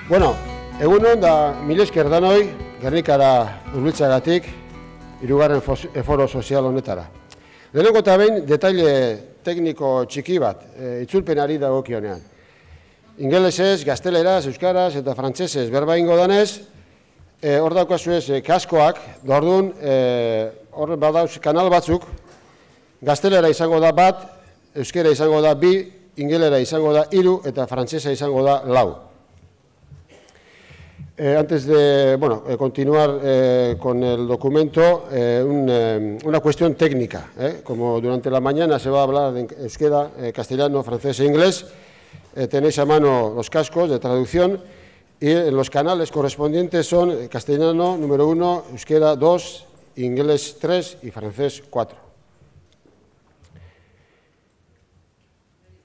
Bueno, egunon da mil esker danoi, Gernikara hurbiltzeagatik, hirugarren foro sozial honetara. Lehenengo eta behin, detaile tekniko txiki bat, itzulpenari dagokionean. Ingelesez, gazteleraz, euskaraz eta frantsesez berba egingo danez, hor daukazuez kaskoak, orduan, hor badauz kanal batzuk, gaztelera izango da bat, euskera izango da bi, ingelera izango da 3 eta frantsesa izango da 4. Antes de continuar con el documento, una cuestión técnica. Como durante la mañana se va a hablar en euskera, castellano, francés e inglés, tenéis a mano los cascos de traducción y los canales correspondientes son castellano número 1, euskera 2, inglés 3 y francés 4.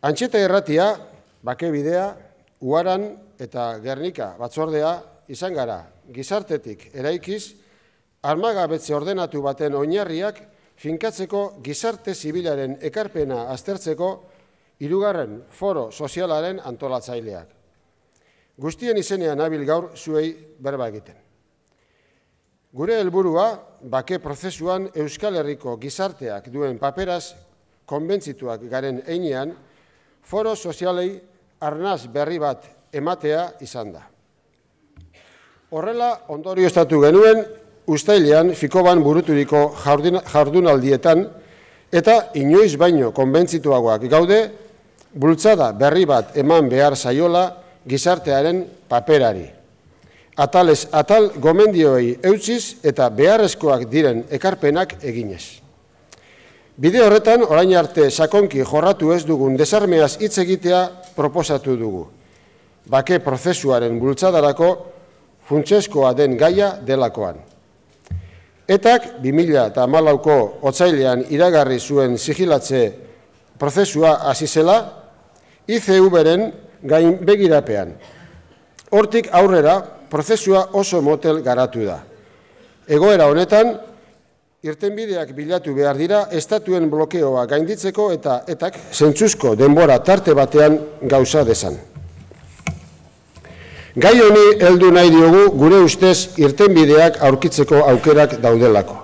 Antxeta irratia, bake bidea, Uharan eta Gernika batzordea izan gara gizartetik eraikiz, armagabetze ordenatu baten oinarriak finkatzeko gizarte zibilaren ekarpena aztertzeko 3. foro sozialaren antolatzaileak. Guztien izenean nabil gaur zuei berba egiten. Gure helburua, bake prozesuan Euskal Herriko gizarteak duen paperaz konbentzituak garen heinean, foro sozialei arnaz berri bat ematea izan da. Horrela, ondorioztatu genuen, uztailean Fikoban buruturiko jardunaldietan eta inoiz baino konbentzituagoak gaude, bultzada berri bat eman behar zaiola gizartearen paperari. Atalez atal gomendioei eutziz eta beharrezkoak diren ekarpenak eginez. Bide horretan, orain arte sakonki jorratu ez dugun desarmeaz hitz egitea proposatu dugu. Bake prozesuaren bultzadarako funtsezkoa den gaia delakoan. Etak 2014ko otsailean iragarri zuen sigilatze prozesua hasi zela ICV-ren gain begirapean. Hortik aurrera prozesua oso motel garatu da. Egoera honetan, irtenbideak bilatu behar dira estatuen blokeoa gainditzeko eta etak zentzuzko denbora tarte batean gauza desan. Gai honi heldu nahi diogu gure ustez irtenbideak aurkitzeko aukerak daudelako.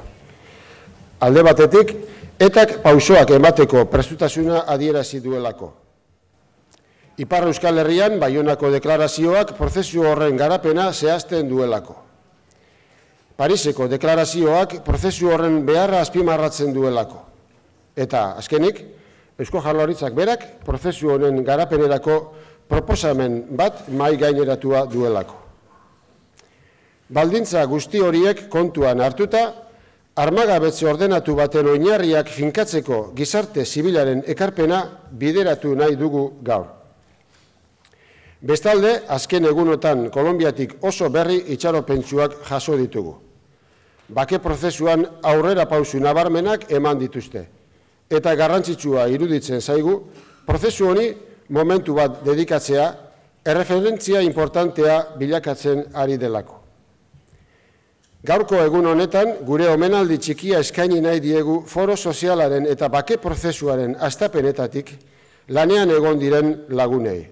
Alde batetik, etak pausoak emateko prestutasuna adierazi duelako. Ipar Euskal Herrian Baionako deklarazioak prozesu horren garapena zehazten duelako. Pariseko deklarazioak prozesu horren beharra azpimarratzen duelako. Eta, azkenik, Eusko Jaurlaritzak berak prozesu honen garapenerako proposamen bat mahai gaineratua duelako. Baldintza guzti horiek kontuan hartuta, armagabetze ordenatu baten oinarriak finkatzeko gizarte zibilaren ekarpena bideratu nahi dugu gaur. Bestalde, azken egunotan Kolonbiatik oso berri itxaropentsuak jaso ditugu. Bake prozesuan aurrera pausu nabarmenak eman dituzte. Eta garrantzitsua iruditzen zaigu, prozesu honi momentu bat dedikatzea, erreferentzia importantea bilakatzen ari delako. Gaurko egun honetan, gure omenaldi txikia eskaini nahi diegu foro sozialaren eta bake prozesuaren hastapenetatik lanean egon diren lagunei.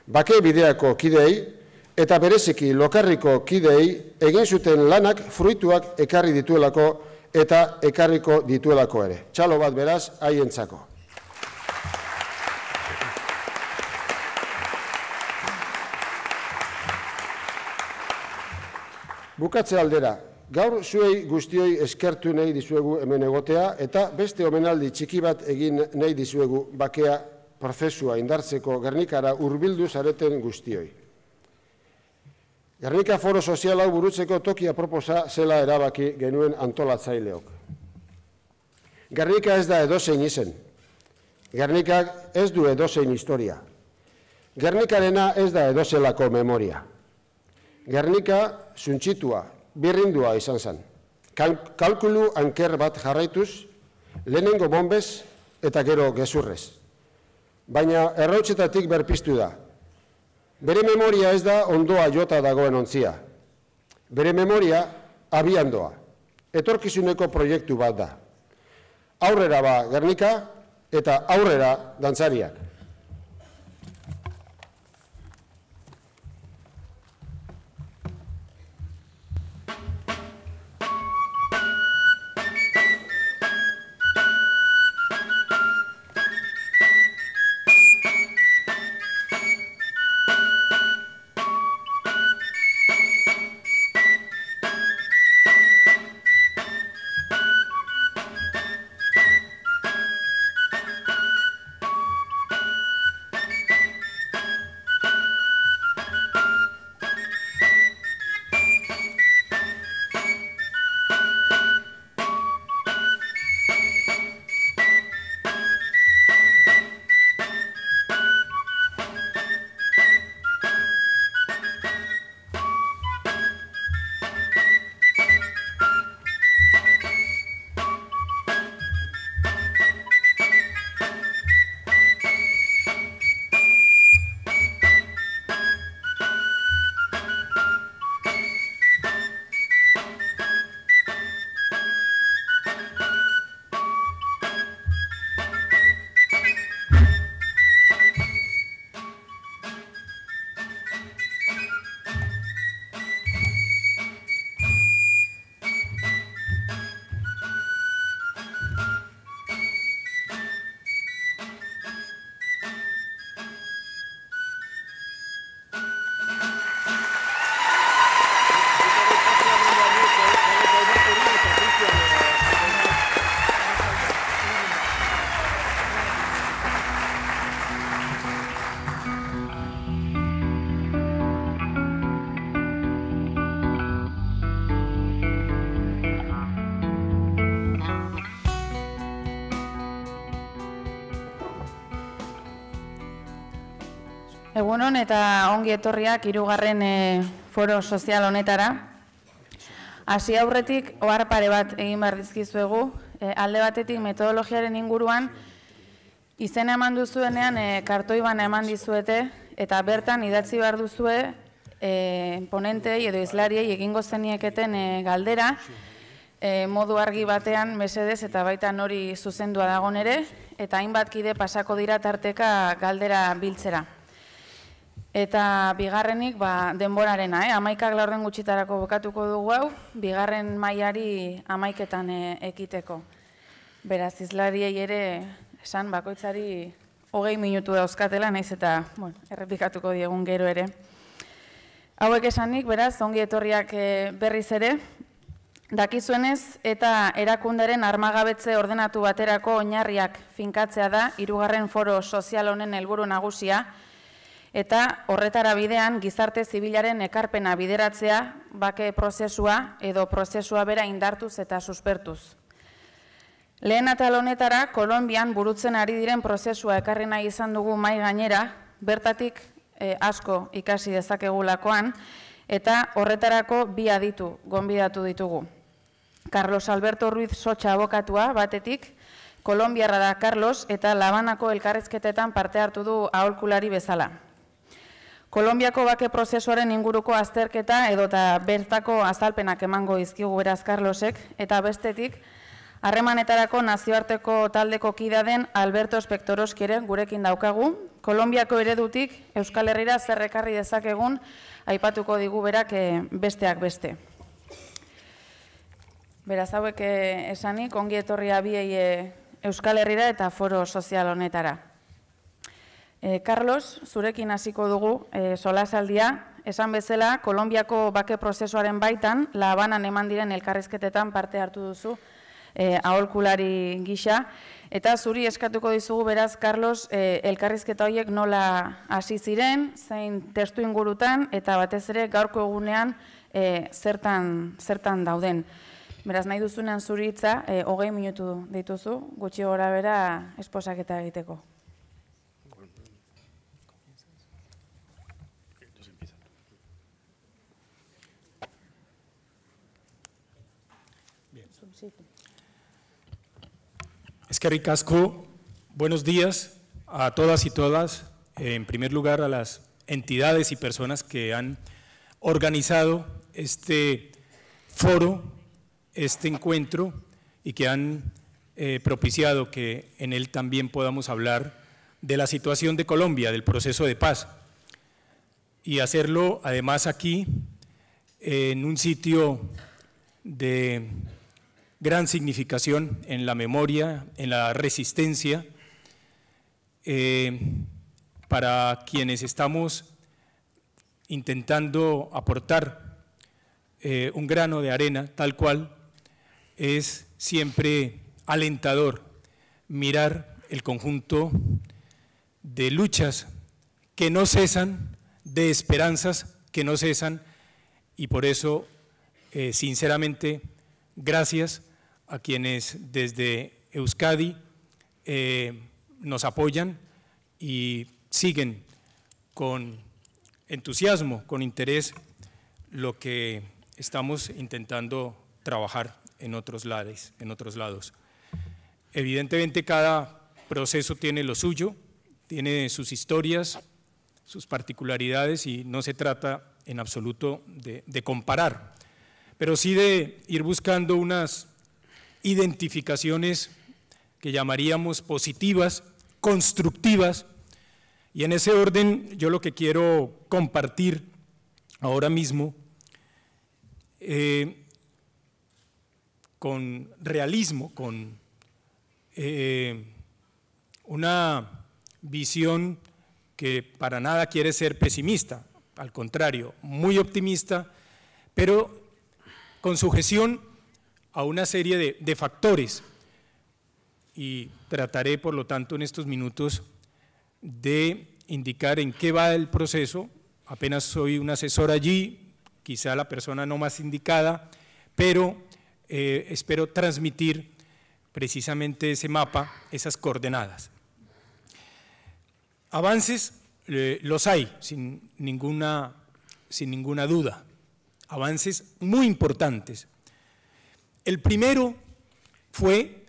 Bake bideako kidei eta bereziki lokarriko kidei egin zuten lanak fruituak ekarri dituelako eta ekarriko dituelako ere. Txalo bat beraz, haientzako. Bukatze aldera, gaur zuei guztioi eskertu nahi dizuegu hemen egotea eta beste omenaldi txiki bat egin nahi dizuegu bakea prozesua indartzeko Gernikara hurbildu zareten guztioi. Gernika foro sozial hau burutzeko tokia proposa zela erabaki genuen antolatzaileok. Gernika ez da edozein izen. Gernikak ez du edozein historia. Gernikarena ez da edozelako memoria. Gernika suntsitua, birrindua izan zen. Kalkulu anker bat jarraituz, lehenengo bombez eta gero gezurrez. Baina errautzetatik berpiztu da. Bere memoria ez da ondoa jota dagoen ontzia. Bere memoria abian doa. Etorkizuneko proiektu bat da. Aurrera ba Gernika eta aurrera dantzariak. Egunon eta ongi etorriak 3. foro sozial honetara. Hasi aurretik, ohar pare bat egin behar dizkizuegu, alde batetik metodologiaren inguruan, izena eman duzuenean kartoi bana eman dizuete, eta bertan idatzi behar duzue ponentei edo izlariei egingo zenieketen galdera, modu argi batean mesedez eta baita nori zuzendua dagon ere, eta hainbat kide pasako dira tarteka galdera biltzera. Eta bigarrenik, denborarena, 11 gutxitarako bukatuko dugu hau, bigarren mailari 11etan ekiteko. Beraz, izlariei ere esan bakoitzari 20 minutu dauzkatela, naiz eta errepikatuko diegun gero ere. Hauek esanik, beraz, ongi etorriak berriz ere, dakizuenez eta erakunderen armagabetze ordenatu baterako oinarriak finkatzea da 3. foro sozial honen helburu nagusia, eta horretara bidean gizarte zibilaren ekarpena bideratzea, bake prozesua edo prozesua bera indartuz eta suspertuz. Lehen atal honetara, Kolonbian burutzen ari diren prozesua ekarri nahi izan dugu mai gainera, bertatik asko ikasi dezakegulakoan, eta horretarako bi aditu gonbidatu ditugu. Carlos Alberto Ruiz Sotxa abokatua batetik, Kolonbiarra da Carlos, eta Labanako elkarrizketetan parte hartu du aholkulari bezala. Kolonbiako bake prozesuaren inguruko azterketa edota bertako azalpenak emango dizkigu beraz Carlosek, eta bestetik, harremanetarako nazioarteko taldeko kidea den Alberto Espectoroski ere gurekin daukagu. Kolonbiako eredutik Euskal Herrira zer ekarri dezakegun aipatuko digu berak besteak beste. Beraz hauek esanik, ongi etorria biei Euskal Herrira eta foro sozial honetara. Carlos, zurekin hasiko dugu solasaldia, esan bezala, Kolonbiako bake prozesuaren baitan, La Habanan eman diren elkarrizketetan parte hartu duzu aholkulari gisa, eta zuri eskatuko dizugu beraz, Carlos, elkarrizketa horiek nola hasi ziren, zein testu ingurutan, eta batez ere gaurko egunean zertan dauden. Beraz, nahi duzunean zuri hitza, 20 minutu dituzu, gutxi gora bera esposaketa egiteko. Eskerrik asko, buenos días a todas y todas, en primer lugar a las entidades y personas que han organizado este foro, este encuentro y que han propiciado que en él también podamos hablar de la situación de Colombia, del proceso de paz, y hacerlo además aquí en un sitio de gran significación en la memoria, en la resistencia, para quienes estamos intentando aportar un grano de arena, tal cual. Es siempre alentador mirar el conjunto de luchas que no cesan, de esperanzas que no cesan, y por eso, sinceramente, gracias a quienes desde Euskadi nos apoyan y siguen con entusiasmo, con interés, lo que estamos intentando trabajar en otros lados. Evidentemente cada proceso tiene lo suyo, tiene sus historias, sus particularidades, y no se trata en absoluto de comparar, pero sí de ir buscando unas identificaciones que llamaríamos positivas, constructivas, y en ese orden yo lo que quiero compartir ahora mismo con realismo, con una visión que para nada quiere ser pesimista, al contrario, muy optimista, pero con sujeción a una serie de factores, y trataré por lo tanto en estos minutos de indicar en qué va el proceso. Apenas soy un asesor allí, quizá la persona no más indicada, pero espero transmitir precisamente ese mapa, esas coordenadas. Avances los hay, sin ninguna duda, avances muy importantes. El primero fue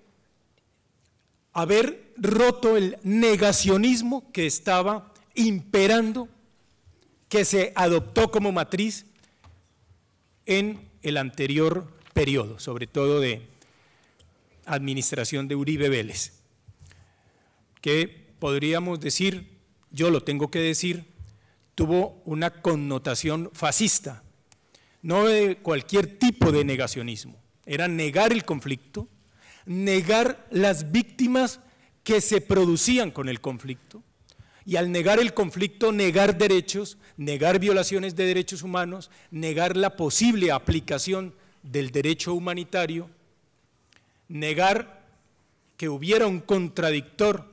haber roto el negacionismo que estaba imperando, que se adoptó como matriz en el anterior periodo, sobre todo de administración de Uribe Vélez, que podríamos decir, yo lo tengo que decir, tuvo una connotación fascista, no de cualquier tipo de negacionismo, era negar el conflicto, negar las víctimas que se producían con el conflicto, y al negar el conflicto, negar derechos, negar violaciones de derechos humanos, negar la posible aplicación del derecho humanitario, negar que hubiera un contradictor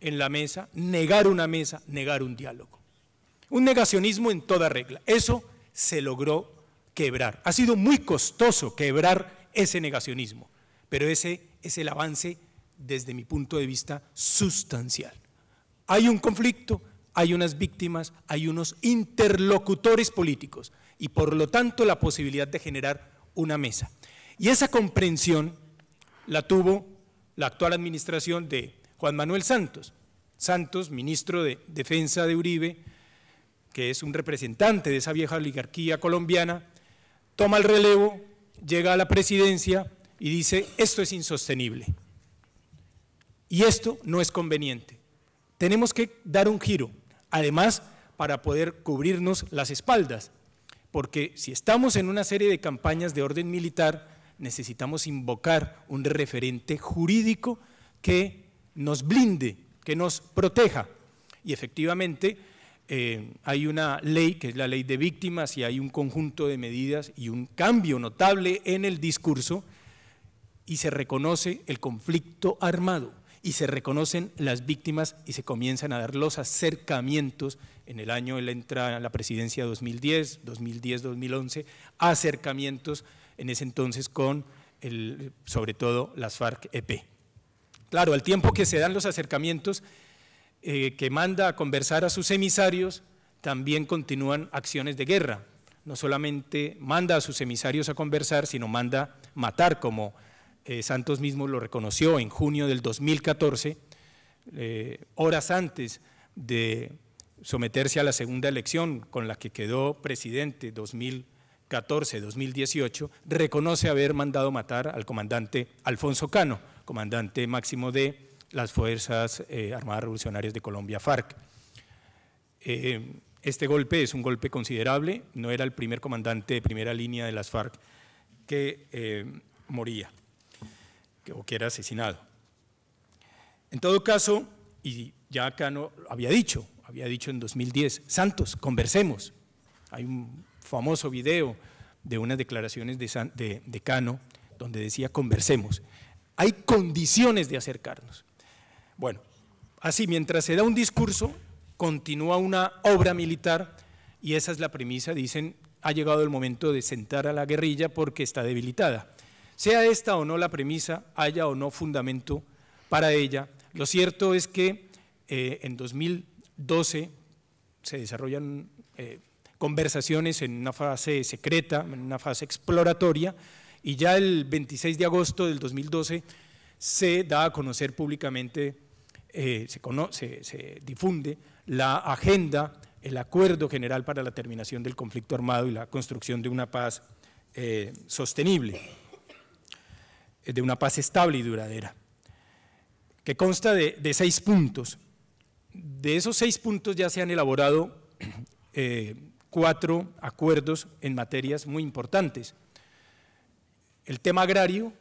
en la mesa, negar una mesa, negar un diálogo. Un negacionismo en toda regla. Eso se logró quebrar. Ha sido muy costoso quebrar ese negacionismo, pero ese es el avance desde mi punto de vista sustancial. Hay un conflicto, hay unas víctimas, hay unos interlocutores políticos y por lo tanto la posibilidad de generar una mesa. Y esa comprensión la tuvo la actual administración de Juan Manuel Santos. Santos, ministro de Defensa de Uribe, que es un representante de esa vieja oligarquía colombiana, toma el relevo, llega a la presidencia y dice: esto es insostenible y esto no es conveniente. Tenemos que dar un giro, además para poder cubrirnos las espaldas, porque si estamos en una serie de campañas de orden militar, necesitamos invocar un referente jurídico que nos blinde, que nos proteja. Y efectivamente hay una ley que es la ley de víctimas y hay un conjunto de medidas y un cambio notable en el discurso y se reconoce el conflicto armado y se reconocen las víctimas y se comienzan a dar los acercamientos en el año de la entrada a la presidencia 2010, 2011, acercamientos en ese entonces con sobre todo las FARC-EP. Claro, al tiempo que se dan los acercamientos, que manda a conversar a sus emisarios, también continúan acciones de guerra. No solamente manda a sus emisarios a conversar, sino manda matar, como Santos mismo lo reconoció en junio del 2014, horas antes de someterse a la segunda elección con la que quedó presidente 2014-2018, reconoce haber mandado matar al comandante Alfonso Cano, comandante máximo de las Fuerzas Armadas Revolucionarias de Colombia, FARC. Este golpe es un golpe considerable, no era el primer comandante de primera línea de las FARC que moría o que era asesinado. En todo caso, y ya Cano había dicho en 2010, Santos, conversemos. Hay un famoso video de unas declaraciones de Cano donde decía conversemos. Hay condiciones de acercarnos. Bueno, así mientras se da un discurso, continúa una obra militar y esa es la premisa, dicen, ha llegado el momento de sentar a la guerrilla porque está debilitada. Sea esta o no la premisa, haya o no fundamento para ella, lo cierto es que en 2012 se desarrollan conversaciones en una fase secreta, en una fase exploratoria, y ya el 26 de agosto del 2012 se da a conocer públicamente, se difunde la agenda, el acuerdo general para la terminación del conflicto armado y la construcción de una paz sostenible, de una paz estable y duradera, que consta de 6 puntos. De esos 6 puntos ya se han elaborado 4 acuerdos en materias muy importantes. El tema agrario,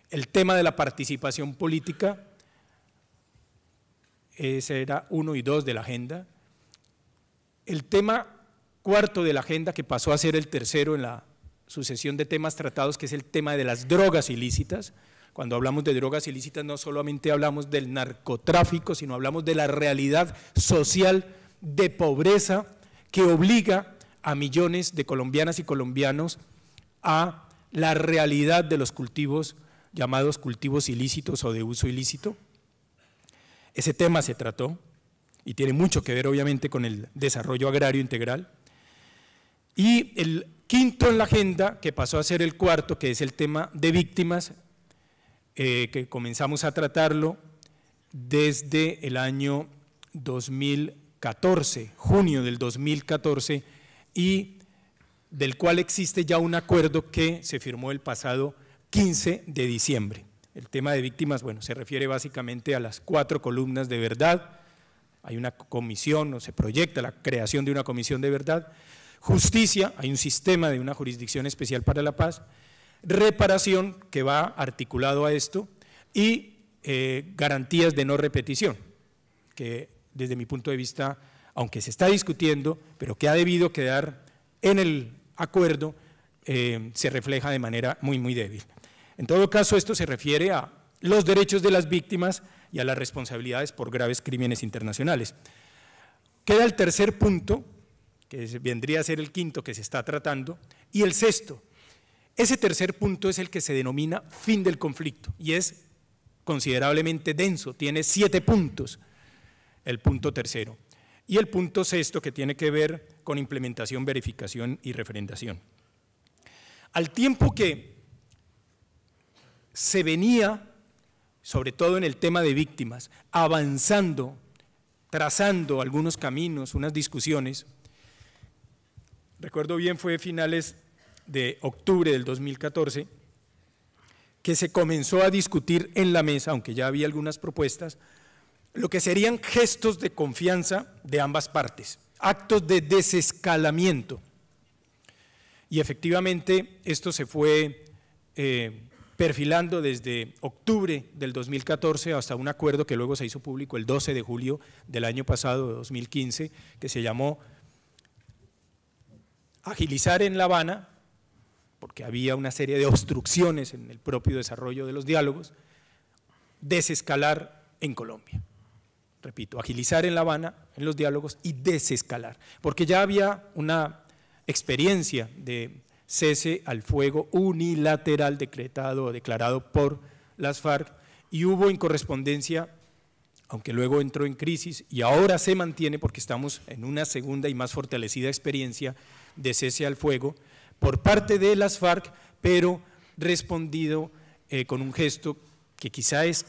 el tema de la participación política, ese era 1 y 2 de la agenda. El tema 4 de la agenda, que pasó a ser el tercero en la sucesión de temas tratados, que es el tema de las drogas ilícitas. Cuando hablamos de drogas ilícitas no solamente hablamos del narcotráfico, sino hablamos de la realidad social de pobreza que obliga a millones de colombianas y colombianos a la realidad de los cultivos llamados cultivos ilícitos o de uso ilícito. Ese tema se trató. y tiene mucho que ver obviamente con el desarrollo agrario integral. Y el quinto en la agenda, que pasó a ser el cuarto, que es el tema de víctimas, que comenzamos a tratarlo desde el año 2014, junio del 2014, y del cual existe ya un acuerdo que se firmó el pasado 15 de diciembre. El tema de víctimas, bueno, se refiere básicamente a las 4 columnas de verdad. Hay una comisión, o se proyecta la creación de una comisión de verdad. Justicia, hay un sistema de una jurisdicción especial para la paz. Reparación, que va articulado a esto, y garantías de no repetición, que desde mi punto de vista, aunque se está discutiendo, pero que ha debido quedar en el acuerdo, se refleja de manera muy débil. En todo caso, esto se refiere a los derechos de las víctimas y a las responsabilidades por graves crímenes internacionales. Queda el tercer punto, que vendría a ser el quinto que se está tratando, y el sexto. Ese tercer punto es el que se denomina fin del conflicto y es considerablemente denso, tiene 7 puntos, el punto tercero. Y el punto sexto, que tiene que ver con implementación, verificación y referendación. Al tiempo que se venía, sobre todo en el tema de víctimas, avanzando, trazando algunos caminos, unas discusiones, recuerdo bien, fue finales de octubre del 2014, que se comenzó a discutir en la mesa, aunque ya había algunas propuestas, lo que serían gestos de confianza de ambas partes, actos de desescalamiento. Y efectivamente esto se fue perfilando desde octubre del 2014 hasta un acuerdo que luego se hizo público el 12 de julio del año pasado, de 2015, que se llamó Agilizar en La Habana, porque había una serie de obstrucciones en el propio desarrollo de los diálogos, desescalar en Colombia. Repito, agilizar en La Habana en los diálogos y desescalar, porque ya había una experiencia de cese al fuego unilateral decretado o declarado por las FARC y hubo en correspondencia, aunque luego entró en crisis y ahora se mantiene porque estamos en una segunda y más fortalecida experiencia de cese al fuego por parte de las FARC, pero respondido con un gesto que quizá es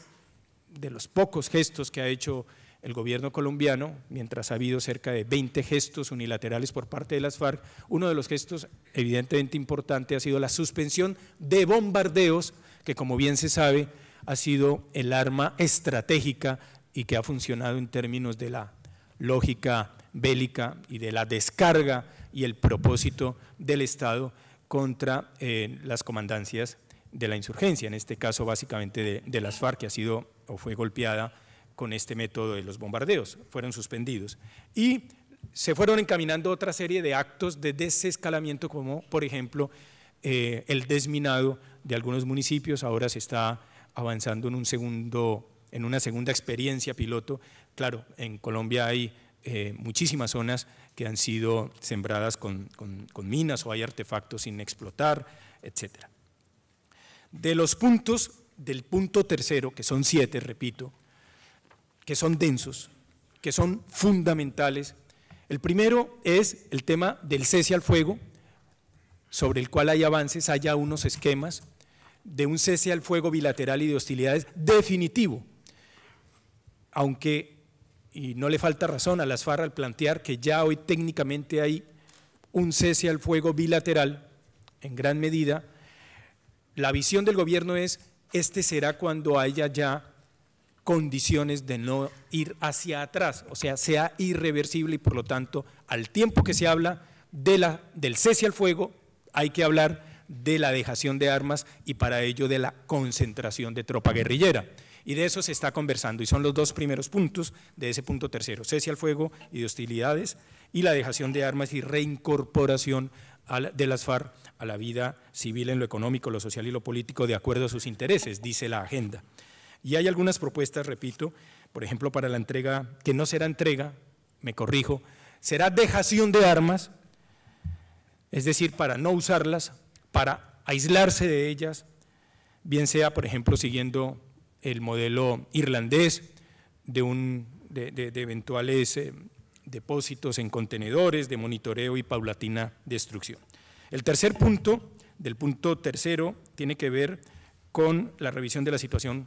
de los pocos gestos que ha hecho el gobierno colombiano, mientras ha habido cerca de 20 gestos unilaterales por parte de las FARC. Uno de los gestos evidentemente importante ha sido la suspensión de bombardeos, que como bien se sabe ha sido el arma estratégica y que ha funcionado en términos de la lógica bélica y de la descarga y el propósito del Estado contra las comandancias de la insurgencia, en este caso básicamente de las FARC, que ha sido o fue golpeada con este método de los bombardeos, fueron suspendidos. Y se fueron encaminando otra serie de actos de desescalamiento, como por ejemplo el desminado de algunos municipios. Ahora se está avanzando en una segunda experiencia piloto. Claro, en Colombia hay muchísimas zonas que han sido sembradas con minas o hay artefactos sin explotar, etcétera. De los puntos del punto tercero, que son 7, repito, que son densos, que son fundamentales. El primero es el tema del cese al fuego, sobre el cual hay avances, hay ya unos esquemas de un cese al fuego bilateral y de hostilidades definitivo, aunque, y no le falta razón a las FARC al plantear que ya hoy técnicamente hay un cese al fuego bilateral, en gran medida, la visión del gobierno es, este será cuando haya ya condiciones de no ir hacia atrás, o sea irreversible y por lo tanto, al tiempo que se habla del cese al fuego, hay que hablar de la dejación de armas y para ello de la concentración de tropa guerrillera. Y de eso se está conversando y son los 2 primeros puntos de ese punto tercero, cese al fuego y de hostilidades y la dejación de armas y reincorporación de las FARC a la vida civil en lo económico, lo social y lo político de acuerdo a sus intereses, dice la agenda. Y hay algunas propuestas, repito, por ejemplo, para la entrega, que no será entrega, me corrijo, será dejación de armas, es decir, para no usarlas, para aislarse de ellas, bien sea, por ejemplo, siguiendo el modelo irlandés de un de eventuales depósitos en contenedores, de monitoreo y paulatina destrucción. El tercer punto, del punto tercero, tiene que ver con la revisión de la situación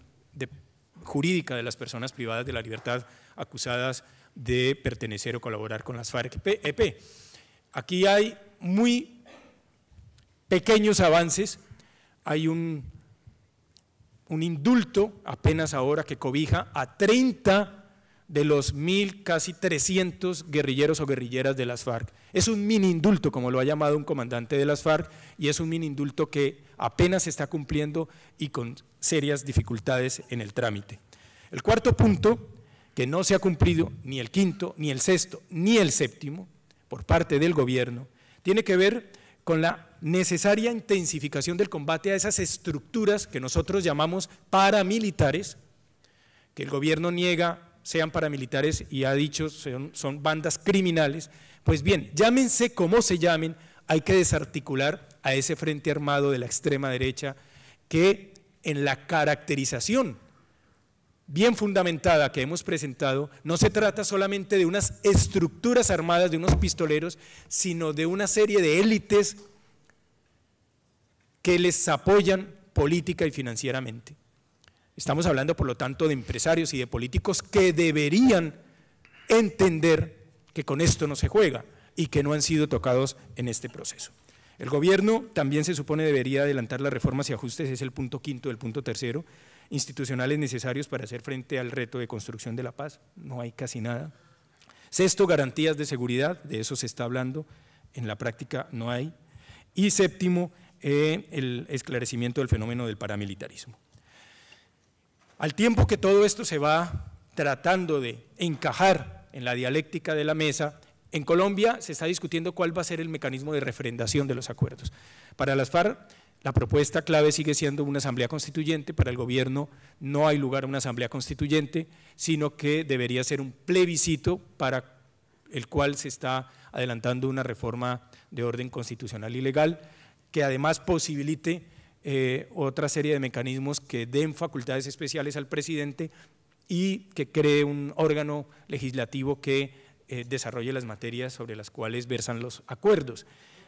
jurídica de las personas privadas de la libertad acusadas de pertenecer o colaborar con las FARC-EP. Aquí hay muy pequeños avances, hay un indulto apenas ahora que cobija a 30 de los 1000, casi 300 guerrilleros o guerrilleras de las FARC. Es un mini indulto, como lo ha llamado un comandante de las FARC, y es un mini indulto que apenas se está cumpliendo y con serias dificultades en el trámite. El cuarto punto, que no se ha cumplido ni el quinto, ni el sexto, ni el séptimo, por parte del gobierno, tiene que ver con la necesaria intensificación del combate a esas estructuras que nosotros llamamos paramilitares, que el gobierno niega sean paramilitares y ha dicho son bandas criminales. Pues bien, llámense como se llamen, hay que desarticular a ese frente armado de la extrema derecha que en la caracterización bien fundamentada que hemos presentado, no se trata solamente de unas estructuras armadas, de unos pistoleros, sino de una serie de élites que les apoyan política y financieramente. Estamos hablando, por lo tanto, de empresarios y de políticos que deberían entender que con esto no se juega y que no han sido tocados en este proceso. El gobierno también se supone debería adelantar las reformas y ajustes, es el punto quinto del punto tercero, institucionales necesarios para hacer frente al reto de construcción de la paz, no hay casi nada. Sexto, garantías de seguridad, de eso se está hablando, en la práctica no hay. Y séptimo, el esclarecimiento del fenómeno del paramilitarismo. Al tiempo que todo esto se va tratando de encajar en la dialéctica de la mesa, en Colombia se está discutiendo cuál va a ser el mecanismo de refrendación de los acuerdos. Para las FARC, la propuesta clave sigue siendo una asamblea constituyente. Para el gobierno no hay lugar a una asamblea constituyente, sino que debería ser un plebiscito para el cual se está adelantando una reforma de orden constitucional y legal, que además posibilite otra serie de mecanismos que den facultades especiales al presidente y que cree un órgano legislativo que desarrolle las materias sobre las cuales versan los acuerdos.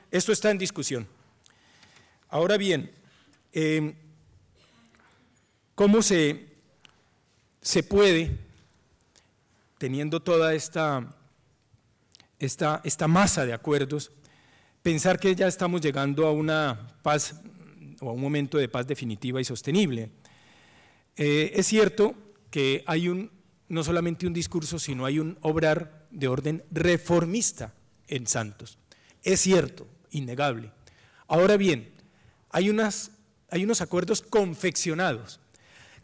Esto está en discusión. Ahora bien, ¿cómo se puede, teniendo toda esta masa de acuerdos, pensar que ya estamos llegando a una paz o a un momento de paz definitiva y sostenible? Es cierto que hay no solamente un discurso, sino hay un obrar de orden reformista en Santos. Es cierto, innegable. Ahora bien, hay unos acuerdos confeccionados,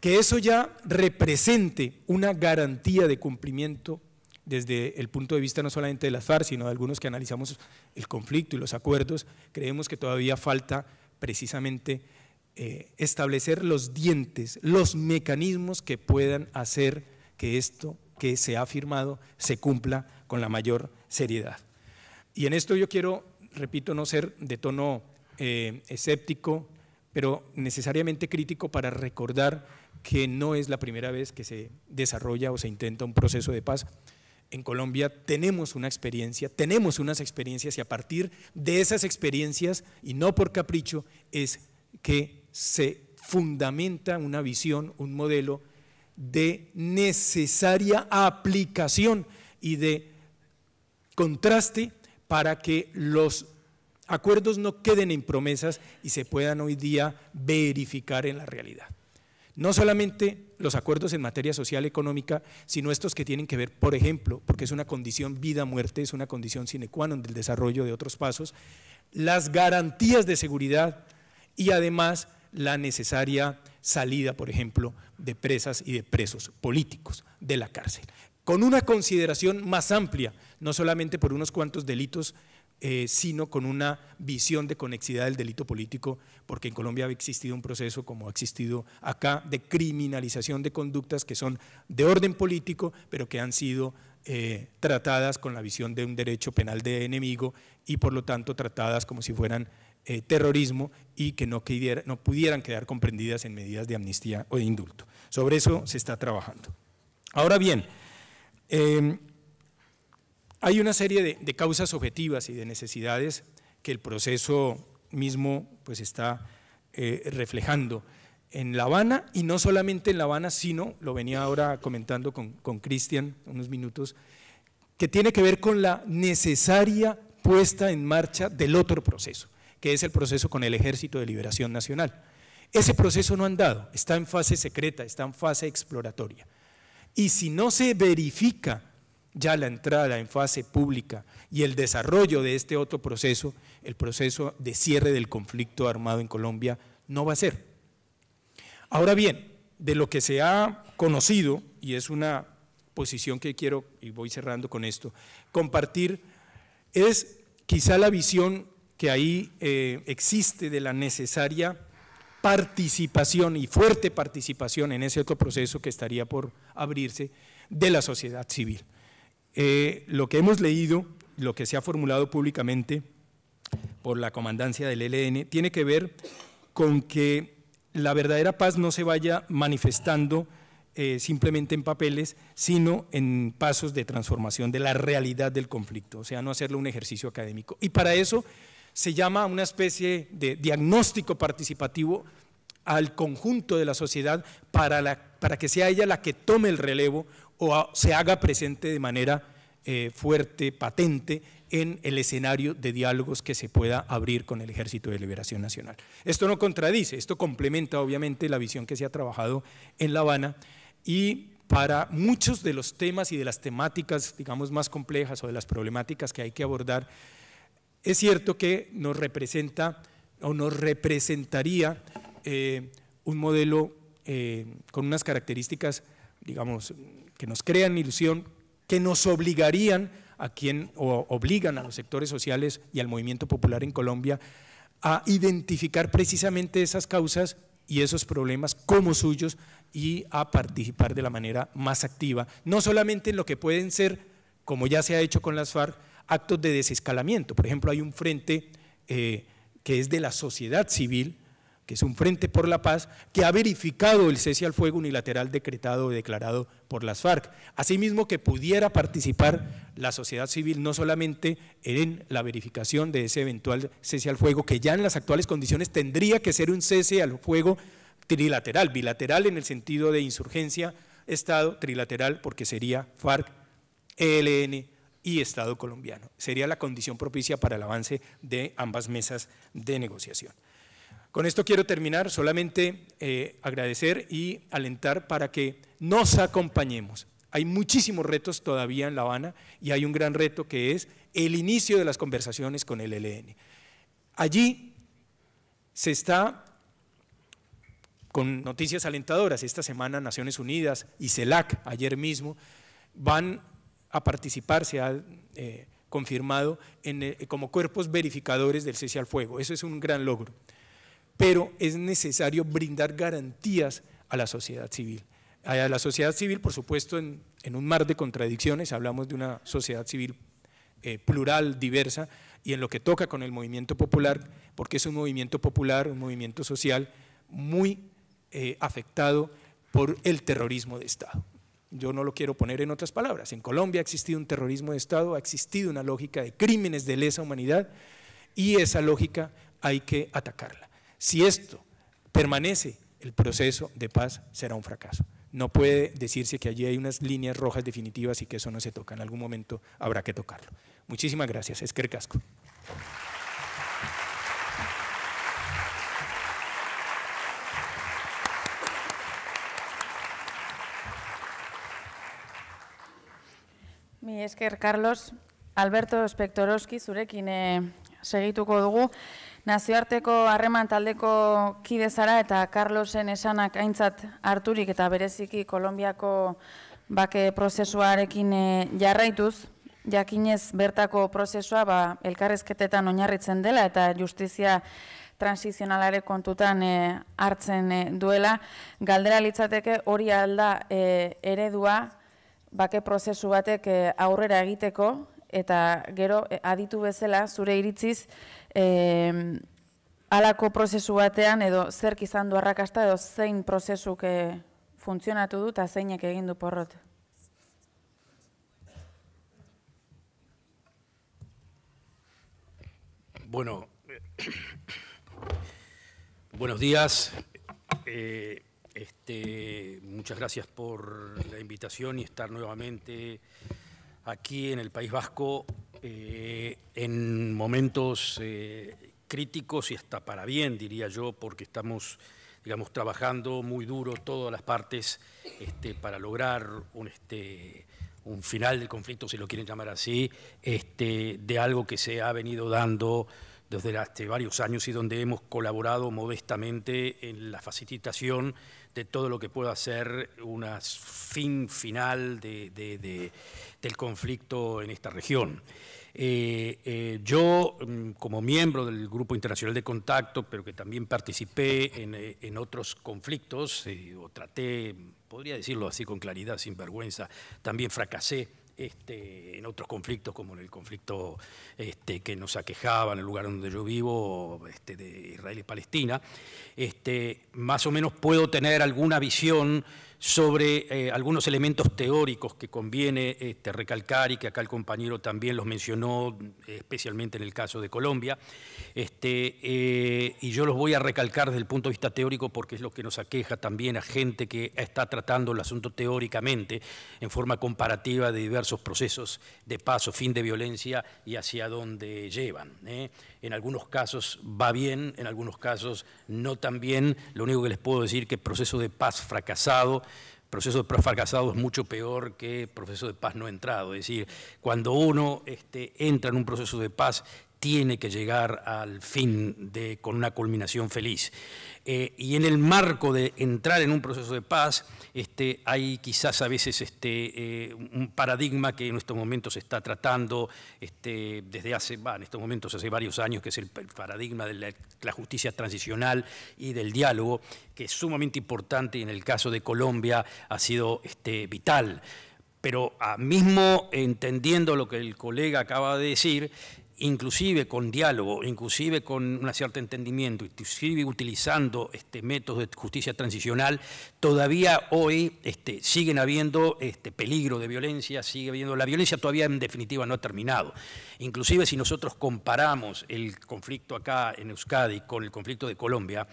que eso ya represente una garantía de cumplimiento desde el punto de vista no solamente de las FARC, sino de algunos que analizamos el conflicto y los acuerdos. Creemos que todavía falta precisamente establecer los dientes, los mecanismos que puedan hacer que esto que se ha firmado se cumpla con la mayor seriedad. Y en esto yo quiero, repito, no ser de tono escéptico, pero necesariamente crítico, para recordar que no es la primera vez que se desarrolla o se intenta un proceso de paz. En Colombia tenemos una experiencia, tenemos unas experiencias, y a partir de esas experiencias, y no por capricho, es que se fundamenta una visión, un modelo de necesaria aplicación y de contraste para que los acuerdos no queden en promesas y se puedan hoy día verificar en la realidad. No solamente los acuerdos en materia social y económica, sino estos que tienen que ver, por ejemplo, porque es una condición vida-muerte, es una condición sine qua non del desarrollo de otros pasos, las garantías de seguridad y además la necesaria salida, por ejemplo, de presas y de presos políticos de la cárcel, con una consideración más amplia, no solamente por unos cuantos delitos, sino con una visión de conexidad del delito político, porque en Colombia ha existido un proceso, como ha existido acá, de criminalización de conductas que son de orden político, pero que han sido tratadas con la visión de un derecho penal de enemigo y por lo tanto tratadas como si fueran terrorismo y que no pudieran quedar comprendidas en medidas de amnistía o de indulto. Sobre eso se está trabajando. Ahora bien, Hay una serie de causas objetivas y de necesidades que el proceso mismo pues está reflejando en La Habana, y no solamente en La Habana, sino, lo venía ahora comentando con Cristian unos minutos, que tiene que ver con la necesaria puesta en marcha del otro proceso, que es el proceso con el Ejército de Liberación Nacional. Ese proceso no ha andado, está en fase secreta, está en fase exploratoria, y si no se verifica ya la entrada en fase pública y el desarrollo de este otro proceso, el proceso de cierre del conflicto armado en Colombia no va a ser. Ahora bien, de lo que se ha conocido, y es una posición que quiero, y voy cerrando con esto, compartir, es quizá la visión que ahí existe de la necesaria participación y fuerte participación en ese otro proceso que estaría por abrirse de la sociedad civil. Lo que hemos leído, lo que se ha formulado públicamente por la comandancia del ELN, tiene que ver con que la verdadera paz no se vaya manifestando simplemente en papeles, sino en pasos de transformación de la realidad del conflicto, o sea, no hacerlo un ejercicio académico. Y para eso se llama una especie de diagnóstico participativo al conjunto de la sociedad para que sea ella la que tome el relevo o se haga presente de manera fuerte, patente, en el escenario de diálogos que se pueda abrir con el Ejército de Liberación Nacional. Esto no contradice, esto complementa obviamente la visión que se ha trabajado en La Habana, y para muchos de los temas y de las temáticas, digamos, más complejas o de las problemáticas que hay que abordar, es cierto que nos representa o nos representaría un modelo con unas características, digamos, que nos crean ilusión, que nos obligarían obligan a los sectores sociales y al movimiento popular en Colombia a identificar precisamente esas causas y esos problemas como suyos y a participar de la manera más activa, no solamente en lo que pueden ser, como ya se ha hecho con las FARC, actos de desescalamiento. Por ejemplo, hay un frente que es de la sociedad civil, que es un frente por la paz, que ha verificado el cese al fuego unilateral decretado o declarado por las FARC. Asimismo, que pudiera participar la sociedad civil no solamente en la verificación de ese eventual cese al fuego, que ya en las actuales condiciones tendría que ser un cese al fuego trilateral, bilateral en el sentido de insurgencia, Estado, trilateral porque sería FARC, ELN y Estado colombiano. Sería la condición propicia para el avance de ambas mesas de negociación. Con esto quiero terminar, solamente agradecer y alentar para que nos acompañemos. Hay muchísimos retos todavía en La Habana y hay un gran reto que es el inicio de las conversaciones con el ELN. Allí se está con noticias alentadoras. Esta semana Naciones Unidas y CELAC, ayer mismo, van a participar, se ha confirmado, como cuerpos verificadores del cese al fuego. Eso es un gran logro. Pero es necesario brindar garantías a la sociedad civil. A la sociedad civil, por supuesto, en un mar de contradicciones, hablamos de una sociedad civil plural, diversa, y en lo que toca con el movimiento popular, porque es un movimiento popular, un movimiento social muy afectado por el terrorismo de Estado. Yo no lo quiero poner en otras palabras. En Colombia ha existido un terrorismo de Estado, ha existido una lógica de crímenes de lesa humanidad, y esa lógica hay que atacarla. Si esto permanece, el proceso de paz será un fracaso. No puede decirse que allí hay unas líneas rojas definitivas y que eso no se toca. En algún momento habrá que tocarlo. Muchísimas gracias. Esker Casco. Mi esker, Carlos. Alberto Spektorowski, zurekin segituko dugu. Nazioarteko harreman taldeko kide zara eta Carlosen esanak aintzat harturik eta bereziki Kolonbiako bake prozesuarekin jarraituz, jakinez bertako prozesua elkarrezketetan oinarritzen dela eta justizia transizionalare kontutan hartzen duela. Galdera litzateke hori alda eredua bake prozesu batek aurrera egiteko, eta gero aditu bezala zure iritziz halako prozesu batean edo zerk izan du arrakasta edo zein prozesuk funtzionatu du eta zeinek egin du porrot. Bueno, buenos días. Muchas gracias por la invitación y estar nuevamente aquí en el País Vasco en momentos críticos y hasta para bien, diría yo, porque estamos, digamos, trabajando muy duro todas las partes para lograr un final del conflicto, si lo quieren llamar así, de algo que se ha venido dando desde hace varios años y donde hemos colaborado modestamente en la facilitación de todo lo que pueda ser un fin final del conflicto en esta región. Yo, como miembro del Grupo Internacional de Contacto, pero que también participé en otros conflictos, o traté, podría decirlo así con claridad, sin vergüenza, también fracasé en otros conflictos, como en el conflicto que nos aquejaba en el lugar donde yo vivo, de Israel y Palestina, más o menos puedo tener alguna visión sobre algunos elementos teóricos que conviene recalcar y que acá el compañero también los mencionó, especialmente en el caso de Colombia, y yo los voy a recalcar desde el punto de vista teórico porque es lo que nos aqueja también a gente que está tratando el asunto teóricamente en forma comparativa de diversos procesos de paz o fin de violencia y hacia dónde llevan. En algunos casos va bien, en algunos casos no tan bien. Lo único que les puedo decir es que el proceso de paz fracasado es mucho peor que proceso de paz no entrado. Es decir, cuando uno entra en un proceso de paz, tiene que llegar al fin con una culminación feliz. Y en el marco de entrar en un proceso de paz, hay quizás a veces un paradigma que en estos momentos se está tratando desde en estos momentos hace varios años, que es el paradigma de la justicia transicional y del diálogo, que es sumamente importante y en el caso de Colombia ha sido vital. Pero mismo entendiendo lo que el colega acaba de decir, inclusive con diálogo, inclusive con un cierto entendimiento, inclusive utilizando métodos de justicia transicional, todavía hoy siguen habiendo peligro de violencia, sigue habiendo, la violencia todavía en definitiva no ha terminado. Inclusive si nosotros comparamos el conflicto acá en Euskadi con el conflicto de Colombia,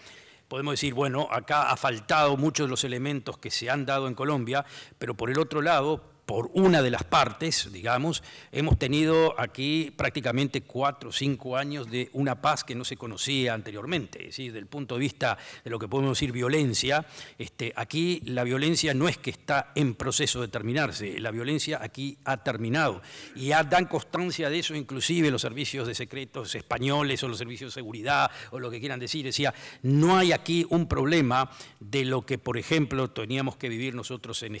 podemos decir, bueno, acá ha faltado muchos de los elementos que se han dado en Colombia, pero por el otro lado, por una de las partes, digamos, hemos tenido aquí prácticamente 4 o 5 años de una paz que no se conocía anteriormente. Es decir, desde el punto de vista de lo que podemos decir violencia, aquí la violencia no es que está en proceso de terminarse, la violencia aquí ha terminado. Y ya dan constancia de eso inclusive los servicios de secretos españoles o los servicios de seguridad o lo que quieran decir. Decía, no hay aquí un problema de lo que, por ejemplo, teníamos que vivir nosotros en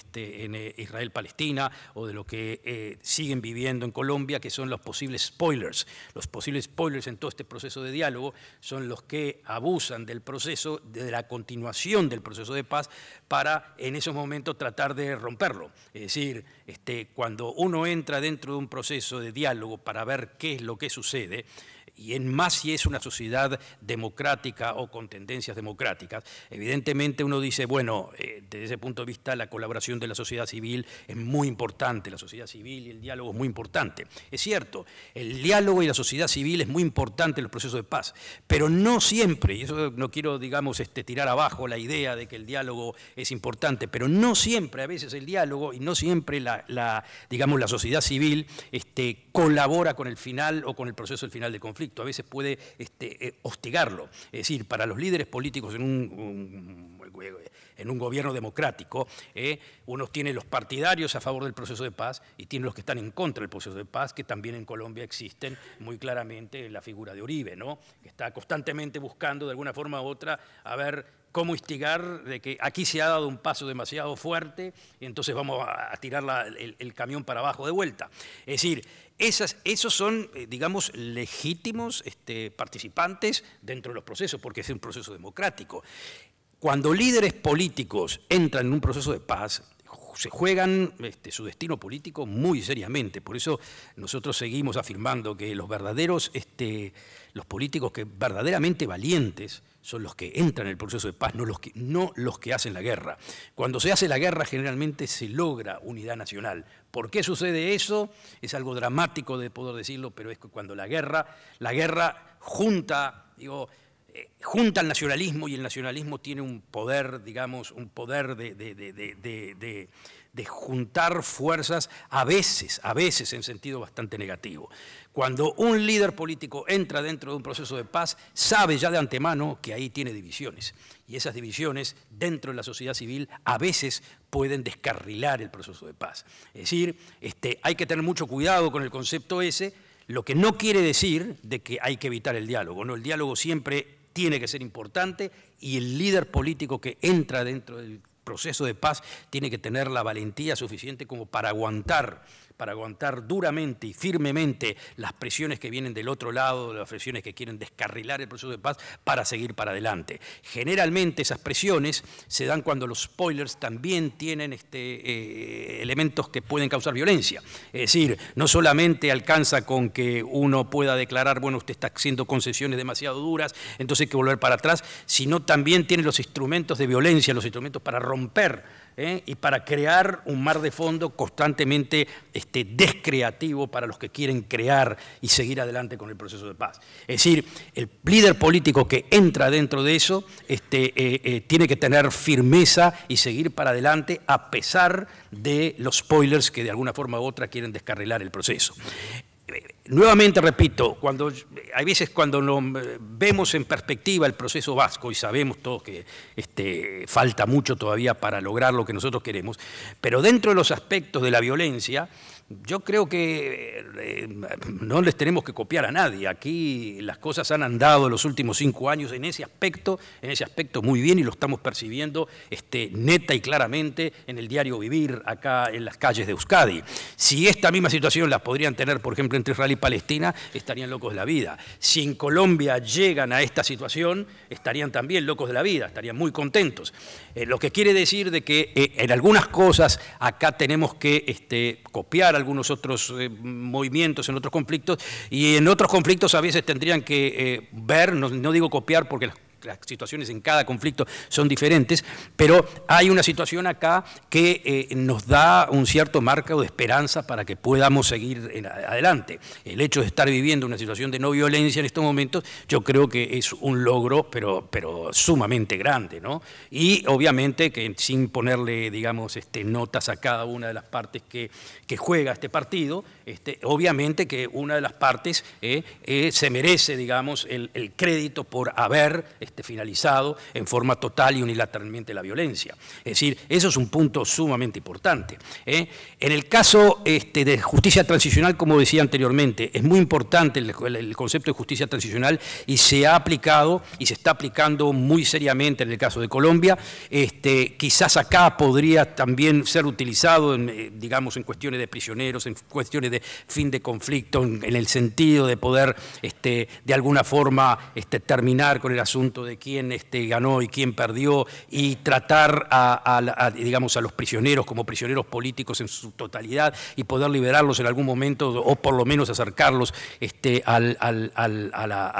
Israel-Palestina, o de lo que siguen viviendo en Colombia, que son los posibles spoilers. Los posibles spoilers en todo este proceso de diálogo son los que abusan del proceso, de la continuación del proceso de paz, para en esos momentos tratar de romperlo. Es decir, cuando uno entra dentro de un proceso de diálogo para ver qué es lo que sucede, y en más si es una sociedad democrática o con tendencias democráticas, evidentemente uno dice, bueno, desde ese punto de vista la colaboración de la sociedad civil es muy importante, la sociedad civil y el diálogo es muy importante. Es cierto, el diálogo y la sociedad civil es muy importante en los procesos de paz, pero no siempre, y eso no quiero, digamos, tirar abajo la idea de que el diálogo es importante, pero no siempre, a veces el diálogo y no siempre digamos, la sociedad civil colabora con el final o con el proceso del final del conflicto. A veces puede hostigarlo. Es decir, para los líderes políticos en un gobierno democrático, unos tienen los partidarios a favor del proceso de paz y tienen los que están en contra del proceso de paz, que también en Colombia existen muy claramente en la figura de Uribe, ¿no? Que está constantemente buscando de alguna forma u otra a ver cómo instigar de que aquí se ha dado un paso demasiado fuerte y entonces vamos a tirar el camión para abajo de vuelta. Es decir, esos son, digamos, legítimos participantes dentro de los procesos, porque es un proceso democrático. Cuando líderes políticos entran en un proceso de paz, se juegan su destino político muy seriamente. Por eso nosotros seguimos afirmando que los políticos que verdaderamente valientes son los que entran en el proceso de paz, no los que hacen la guerra. Cuando se hace la guerra generalmente se logra unidad nacional. ¿Por qué sucede eso? Es algo dramático de poder decirlo, pero es que cuando la guerra junta, junta el nacionalismo, y el nacionalismo tiene un poder, digamos, un poder de juntar fuerzas, a veces en sentido bastante negativo. Cuando un líder político entra dentro de un proceso de paz, sabe ya de antemano que ahí tiene divisiones, y esas divisiones dentro de la sociedad civil a veces pueden descarrilar el proceso de paz. Es decir, hay que tener mucho cuidado con el concepto ese, lo que no quiere decir de que hay que evitar el diálogo, ¿no? El diálogo siempre tiene que ser importante, y el líder político que entra dentro del proceso de paz tiene que tener la valentía suficiente como para aguantar duramente y firmemente las presiones que vienen del otro lado, las presiones que quieren descarrilar el proceso de paz para seguir para adelante. Generalmente esas presiones se dan cuando los spoilers también tienen elementos que pueden causar violencia. Es decir, no solamente alcanza con que uno pueda declarar, bueno, usted está haciendo concesiones demasiado duras, entonces hay que volver para atrás, sino también tiene los instrumentos de violencia, los instrumentos para romper y para crear un mar de fondo constantemente descreativo para los que quieren crear y seguir adelante con el proceso de paz. Es decir, el líder político que entra dentro de eso tiene que tener firmeza y seguir para adelante a pesar de los spoilers que de alguna forma u otra quieren descarrilar el proceso. Nuevamente repito, hay veces cuando vemos en perspectiva el proceso vasco, y sabemos todos que falta mucho todavía para lograr lo que nosotros queremos, pero dentro de los aspectos de la violencia, yo creo que no les tenemos que copiar a nadie. Aquí las cosas han andado en los últimos 5 años en ese aspecto muy bien, y lo estamos percibiendo neta y claramente en el diario vivir acá en las calles de Euskadi. Si esta misma situación la podrían tener, por ejemplo, entre Israel y Palestina, estarían locos de la vida. Si en Colombia llegan a esta situación, estarían también locos de la vida, estarían muy contentos. Lo que quiere decir de que en algunas cosas acá tenemos que copiar algunos otros movimientos en otros conflictos, y en otros conflictos a veces tendrían que ver, no digo copiar porque las situaciones en cada conflicto son diferentes, pero hay una situación acá que nos da un cierto marco de esperanza para que podamos seguir adelante. El hecho de estar viviendo una situación de no violencia en estos momentos, yo creo que es un logro, pero sumamente grande, ¿no? Y obviamente que sin ponerle, digamos, notas a cada una de las partes que juega este partido, obviamente que una de las partes se merece, digamos, el crédito por haber finalizado en forma total y unilateralmente la violencia. Es decir, eso es un punto sumamente importante. En el caso de justicia transicional, como decía anteriormente, es muy importante el concepto de justicia transicional, y se ha aplicado y se está aplicando muy seriamente en el caso de Colombia. Quizás acá podría también ser utilizado, digamos, en cuestiones de prisioneros, en cuestiones de fin de conflicto, en el sentido de poder, de alguna forma, terminar con el asunto de quién ganó y quién perdió, y tratar digamos, a los prisioneros como prisioneros políticos en su totalidad, y poder liberarlos en algún momento, o por lo menos acercarlos a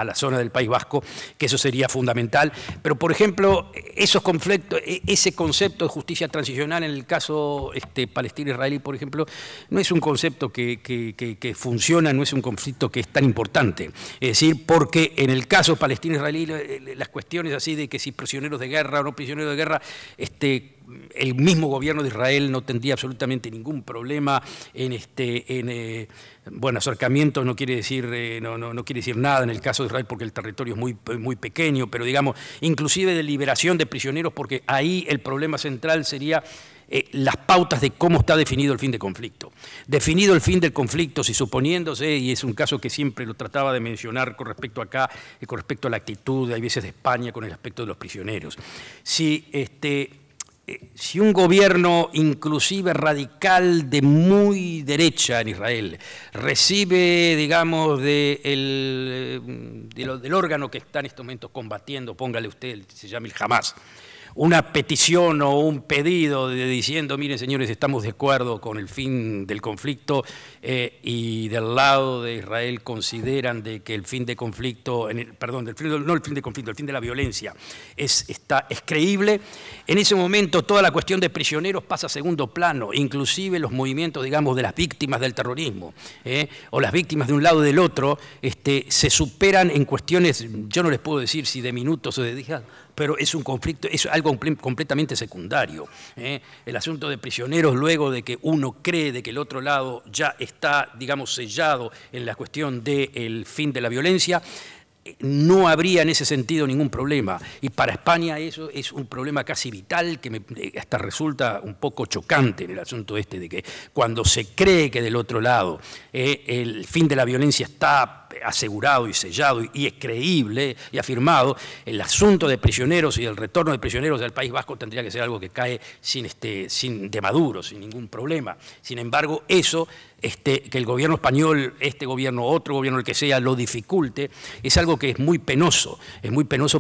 la zona del País Vasco, que eso sería fundamental. Pero, por ejemplo, esos conflictos, ese concepto de justicia transicional en el caso palestino-israelí, por ejemplo, no es un concepto que funciona, no es un conflicto que es tan importante. Es decir, porque en el caso palestino-israelí las cuestiones así de que si prisioneros de guerra o no prisioneros de guerra, el mismo gobierno de Israel no tendría absolutamente ningún problema bueno, acercamiento no quiere decir no quiere decir nada en el caso de Israel, porque el territorio es muy pequeño, pero digamos, inclusive de liberación de prisioneros, porque ahí el problema central sería las pautas de cómo está definido el fin de conflicto. Definido el fin del conflicto, si suponiéndose, y es un caso que siempre lo trataba de mencionar con respecto acá, con respecto a la actitud, hay veces de España con el aspecto de los prisioneros. Si un gobierno, inclusive radical de muy derecha en Israel, recibe, digamos, del órgano que está en estos momentos combatiendo, póngale usted, se llama el Hamas, una petición o un pedido diciendo, miren señores, estamos de acuerdo con el fin del conflicto y del lado de Israel consideran de que el fin de conflicto, el fin de la violencia es creíble. En ese momento toda la cuestión de prisioneros pasa a segundo plano, inclusive los movimientos, digamos, de las víctimas del terrorismo o las víctimas de un lado o del otro se superan en cuestiones, yo no les puedo decir si de minutos o de días, pero es un conflicto, es algo completamente secundario. El asunto de prisioneros, luego de que uno cree de que el otro lado ya está, digamos, sellado en la cuestión del fin de la violencia, no habría en ese sentido ningún problema. Y para España eso es un problema casi vital que hasta resulta un poco chocante en el asunto de que cuando se cree que del otro lado el fin de la violencia está asegurado y sellado y es creíble y afirmado, el asunto de prisioneros y el retorno de prisioneros del País Vasco tendría que ser algo que cae de Maduro, sin ningún problema. Sin embargo, eso, que el gobierno español, este gobierno, otro gobierno, el que sea, lo dificulte, es algo que es muy penoso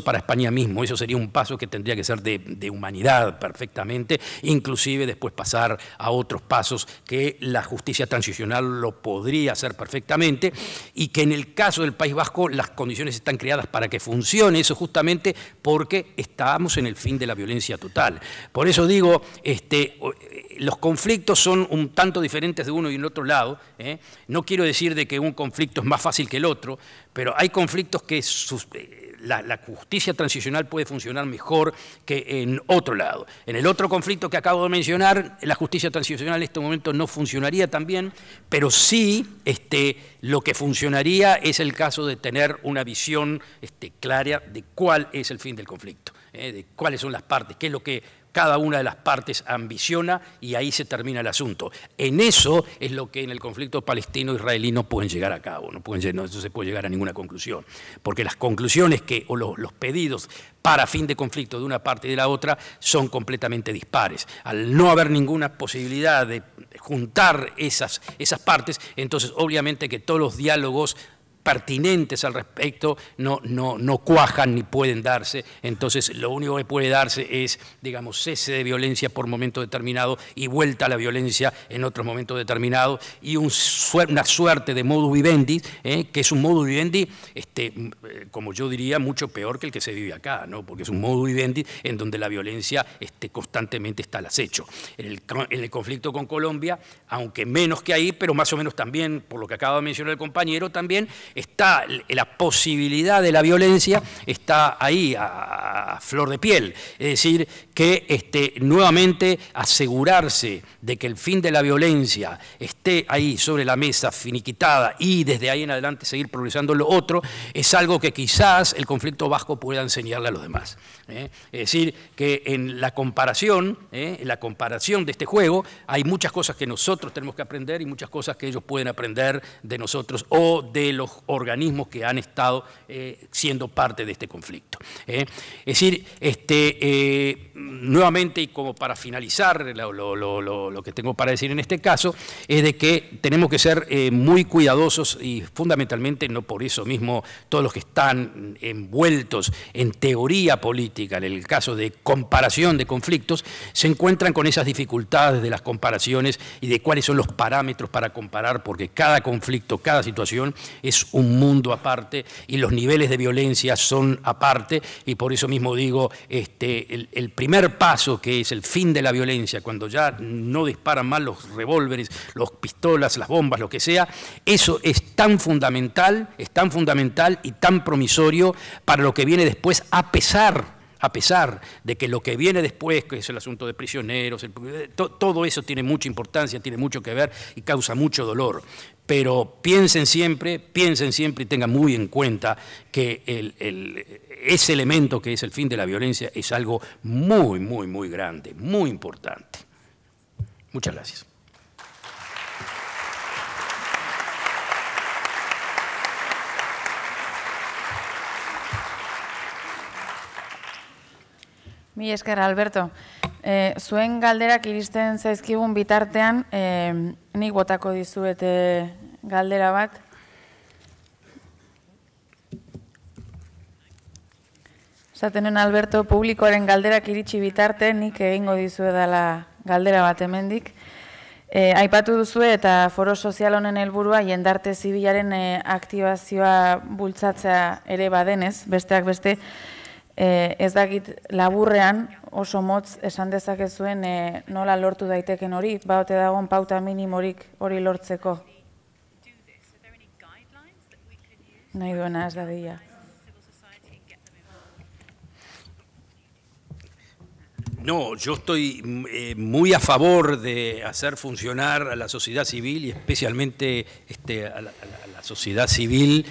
para España mismo. Eso sería un paso que tendría que ser de humanidad perfectamente, inclusive después pasar a otros pasos que la justicia transicional lo podría hacer perfectamente y que en el caso del País Vasco las condiciones están creadas para que funcione eso justamente porque estamos en el fin de la violencia total. Por eso digo, los conflictos son un tanto diferentes de uno y el otro lado. No quiero decir de que un conflicto es más fácil que el otro, pero hay conflictos que la justicia transicional puede funcionar mejor que en otro lado. En el otro conflicto que acabo de mencionar, la justicia transicional en este momento no funcionaría tan bien, pero sí lo que funcionaría es el caso de tener una visión clara de cuál es el fin del conflicto, de cuáles son las partes, qué es lo que cada una de las partes ambiciona y ahí se termina el asunto. En eso es lo que en el conflicto palestino-israelí no pueden llegar a cabo, no se puede llegar a ninguna conclusión, porque las conclusiones o los pedidos para fin de conflicto de una parte y de la otra son completamente dispares. Al no haber ninguna posibilidad de juntar esas partes, entonces obviamente que todos los diálogos pertinentes al respecto no cuajan ni pueden darse. Entonces lo único que puede darse es, digamos, cese de violencia por momento determinado y vuelta a la violencia en otro momento determinado y una suerte de modus vivendi, que es un modus vivendi, como yo diría, mucho peor que el que se vive acá, ¿no? Porque es un modus vivendi en donde la violencia constantemente está al acecho. En el conflicto con Colombia, aunque menos que ahí, pero más o menos también, por lo que acaba de mencionar el compañero, también está la posibilidad de la violencia, está ahí a flor de piel. Es decir, que nuevamente asegurarse de que el fin de la violencia esté ahí sobre la mesa, finiquitada, y desde ahí en adelante seguir progresando lo otro, es algo que quizás el conflicto vasco pueda enseñarle a los demás. Es decir, que en la comparación de este juego hay muchas cosas que nosotros tenemos que aprender y muchas cosas que ellos pueden aprender de nosotros o de los organismos que han estado siendo parte de este conflicto. Es decir, nuevamente, y como para finalizar lo que tengo para decir en este caso, es de que tenemos que ser muy cuidadosos y fundamentalmente, no por eso mismo, todos los que están envueltos en teoría política, en el caso de comparación de conflictos, se encuentran con esas dificultades de las comparaciones y de cuáles son los parámetros para comparar, porque cada conflicto, cada situación es un mundo aparte y los niveles de violencia son aparte, y por eso mismo digo, el primer paso, que es el fin de la violencia, cuando ya no disparan más los revólveres, las pistolas, las bombas, lo que sea, eso es tan fundamental y tan promisorio para lo que viene después, a pesar de que lo que viene después, que es el asunto de prisioneros, todo eso tiene mucha importancia, tiene mucho que ver y causa mucho dolor. Pero piensen siempre y tengan muy en cuenta que ese elemento que es el fin de la violencia es algo muy, muy, muy grande, muy importante. Muchas gracias. Mi esker, Alberto. Zuen galderak iristen zaizkigun bitartean, nik botako dizuet galdera bat. Zaten Alberto, publikoaren galderak iritsi bitarte, nik egingo dizuedala galdera bat hemendik. Aipatu duzue eta foro sozial honen helburua jendarte zibilaren aktibazioa bultzatzea ere badenez, besteak beste, ez dakit laburrean oso motz esan dezakezuen nola lortu daiteken hori, baute dagoen pauta minimorik hori lortzeko. Nahi duena ez da dira. No, yo estoy muy a favor de hacer funcionar a la sociedad civil y especialmente a la sociedad civil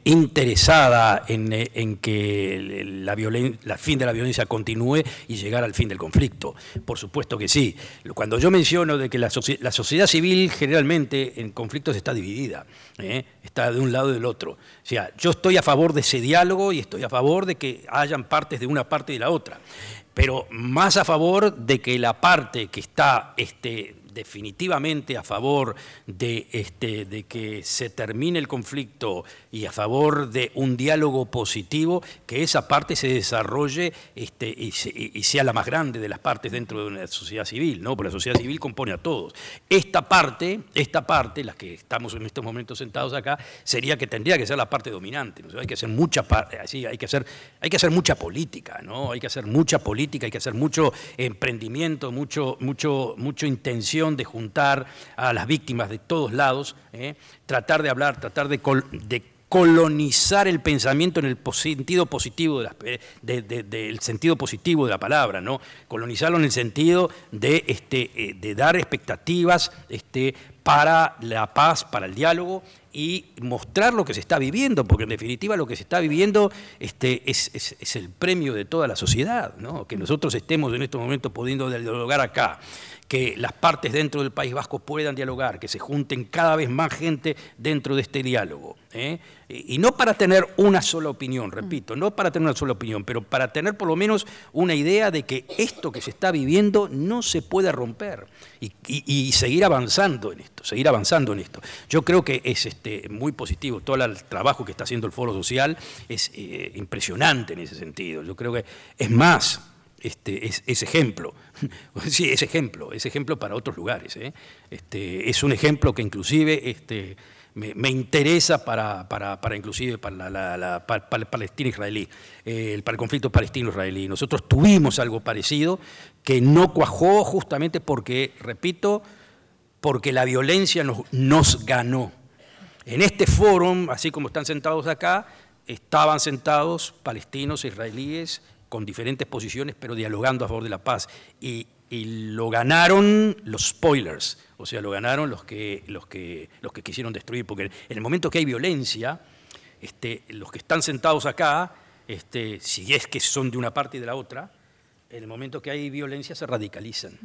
interesada en que el fin de la violencia continúe y llegar al fin del conflicto. Por supuesto que sí. Cuando yo menciono de que la sociedad civil generalmente en conflictos está dividida, está de un lado y del otro. O sea, yo estoy a favor de ese diálogo y estoy a favor de que hayan partes de una parte y de la otra, pero más a favor de que la parte que está definitivamente a favor de que se termine el conflicto y a favor de un diálogo positivo, que esa parte se desarrolle y sea la más grande de las partes dentro de una sociedad civil, ¿no? Porque la sociedad civil compone a todos. Esta parte, las que estamos en estos momentos sentados acá, tendría que ser la parte dominante, ¿no? Hay que hacer hay que hacer mucha política, ¿no? Hay que hacer mucha política, hay que hacer mucho emprendimiento, mucha intención de juntar a las víctimas de todos lados, tratar de hablar, tratar de colonizar el pensamiento en el sentido positivo del sentido positivo de la palabra, ¿no? Colonizarlo en el sentido de dar expectativas para la paz, para el diálogo y mostrar lo que se está viviendo, porque en definitiva lo que se está viviendo es el premio de toda la sociedad, ¿no? Que nosotros estemos en estos momentos pudiendo dialogar acá, que las partes dentro del País Vasco puedan dialogar, que se junten cada vez más gente dentro de este diálogo, y no para tener una sola opinión, repito, no para tener una sola opinión, pero para tener por lo menos una idea de que esto que se está viviendo no se puede romper y seguir avanzando en esto, Yo creo que es muy positivo, todo el trabajo que está haciendo el Foro Social es impresionante en ese sentido. Yo creo que es más, es ejemplo, sí, es ejemplo para otros lugares, es un ejemplo que inclusive me interesa para inclusive para el palestino-israelí, para el conflicto palestino-israelí. Nosotros tuvimos algo parecido que no cuajó justamente porque, repito, porque la violencia nos ganó. En este foro, así como están sentados acá, estaban sentados palestinos e israelíes con diferentes posiciones, pero dialogando a favor de la paz. Y lo ganaron los spoilers, o sea, lo ganaron los que quisieron destruir, porque en el momento que hay violencia, los que están sentados acá, si es que son de una parte y de la otra, en el momento que hay violencia se radicalizan.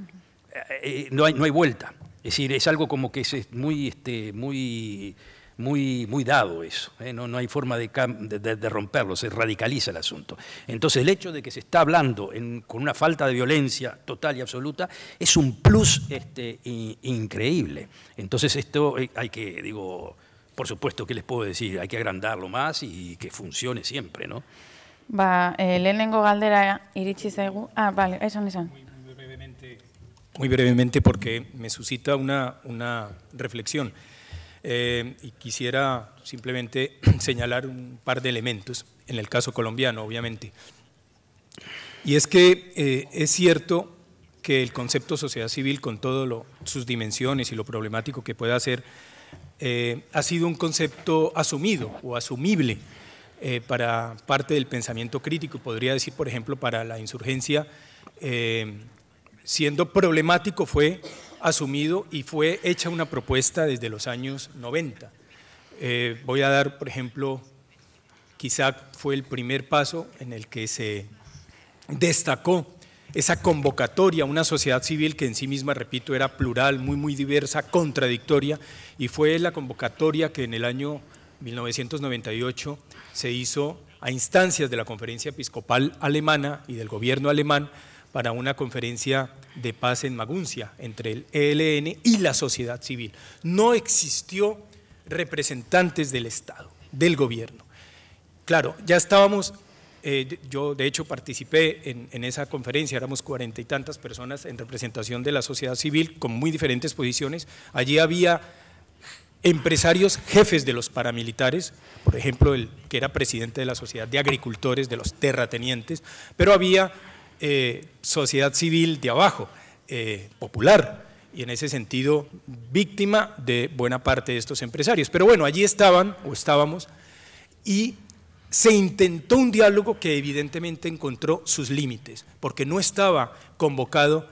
No hay vuelta. Es decir, es algo como que es muy dado eso, no hay forma de romperlo, se radicaliza el asunto. Entonces el hecho de que se está hablando con una falta de violencia total y absoluta es un plus increíble. Entonces esto hay que, por supuesto, ¿qué les puedo decir? Hay que agrandarlo más y que funcione siempre, ¿no? Lehenengo galdera iritsi zaigu. Vale, esan. Muy brevemente porque me suscita una reflexión. Y quisiera simplemente señalar un par de elementos, en el caso colombiano, obviamente. Y es que es cierto que el concepto sociedad civil, con todas sus dimensiones y lo problemático que pueda ser, ha sido un concepto asumido o asumible para parte del pensamiento crítico. Podría decir, por ejemplo, para la insurgencia, siendo problemático fue asumido y fue hecha una propuesta desde los años 90. Voy a dar, por ejemplo, quizá fue el primer paso en el que se destacó esa convocatoria a una sociedad civil que en sí misma, repito, era plural, muy diversa, contradictoria, y fue la convocatoria que en el año 1998 se hizo a instancias de la Conferencia Episcopal Alemana y del gobierno alemán para una conferencia de paz en Maguncia entre el ELN y la sociedad civil. No existió representantes del Estado, del gobierno. Claro, ya estábamos yo de hecho participé en esa conferencia, éramos 40 y tantas personas en representación de la sociedad civil con muy diferentes posiciones. Allí había empresarios jefes de los paramilitares, por ejemplo, el que era presidente de la Sociedad de Agricultores, de los terratenientes, pero había sociedad civil de abajo, popular, y en ese sentido víctima de buena parte de estos empresarios. Pero bueno, allí estaban, o estábamos, y se intentó un diálogo que evidentemente encontró sus límites, porque no estaba convocado,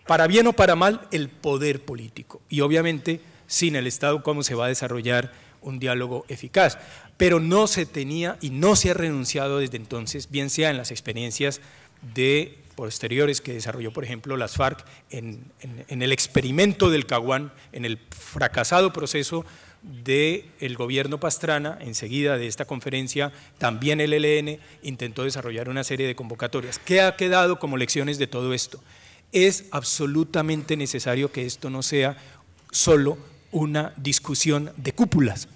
para bien o para mal, el poder político, y obviamente sin el Estado, ¿cómo se va a desarrollar un diálogo eficaz? Pero no se tenía y no se ha renunciado desde entonces, bien sea en las experiencias posteriores que desarrolló, por ejemplo, las FARC en el experimento del Caguán, en el fracasado proceso del gobierno Pastrana. Enseguida de esta conferencia, también el ELN intentó desarrollar una serie de convocatorias. ¿Qué ha quedado como lecciones de todo esto? Es absolutamente necesario que esto no sea solo una discusión de cúpulas,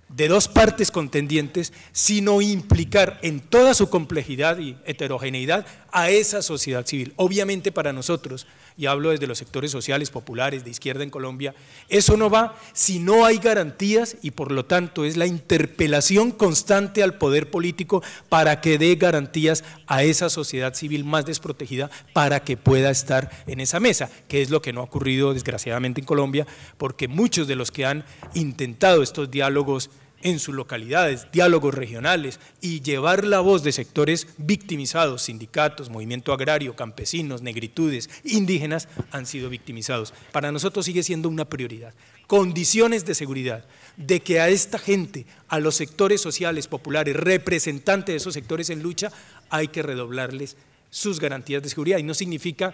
de dos partes contendientes, sino implicar en toda su complejidad y heterogeneidad a esa sociedad civil. Obviamente para nosotros, y hablo desde los sectores sociales, populares, de izquierda en Colombia, eso no va si no hay garantías, y por lo tanto es la interpelación constante al poder político para que dé garantías a esa sociedad civil más desprotegida para que pueda estar en esa mesa, que es lo que no ha ocurrido desgraciadamente en Colombia, porque muchos de los que han intentado estos diálogos en sus localidades, diálogos regionales, y llevar la voz de sectores victimizados, sindicatos, movimiento agrario, campesinos, negritudes, indígenas, han sido victimizados. Para nosotros sigue siendo una prioridad. Condiciones de seguridad, de que a esta gente, a los sectores sociales, populares, representantes de esos sectores en lucha, hay que redoblarles sus garantías de seguridad, y no significa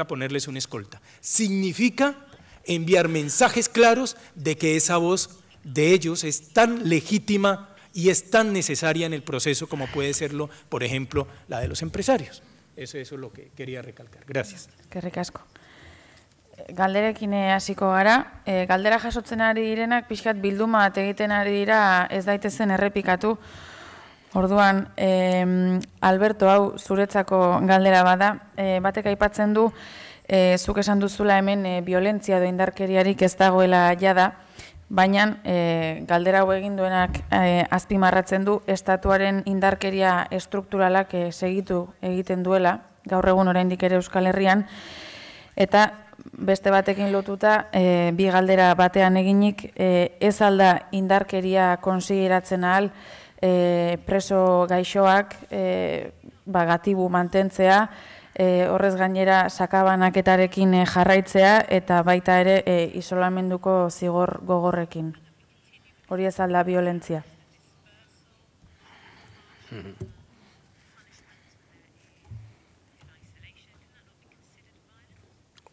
ponerles una escolta, significa enviar mensajes claros de que esa voz de ellos es tan legítima y es tan necesaria en el proceso como puede serlo, por ejemplo, la de los empresarios. Eso es lo que quería recalcar. Gracias. Eskerrik asko. Galderekin hasiko gara. Galdera jasotzen ari direnak pixkat bilduma bat egiten ari dira, ez daitezen errepikatu. Orduan, Alberto, hau zuretzako galdera bada, batek aipatzen du, zuk esan duzula hemen violentzia edo indarkeriarik ez dagoela jada, baina galdera hau egin duenak azpimarratzen du estatuaren indarkeria estrukturalak segitu egiten duela, gaur egun oraindik ere Euskal Herrian, eta beste batekin lotuta, bi galdera batean eginik, ez alda indarkeria konsideratzen ahal preso gaixoak gatibu mantentzea, horrez gainera sakabanaketarekin jarraitzea eta baita ere isolamenduko zigor gogorrekin. Hori ez alda violentzia.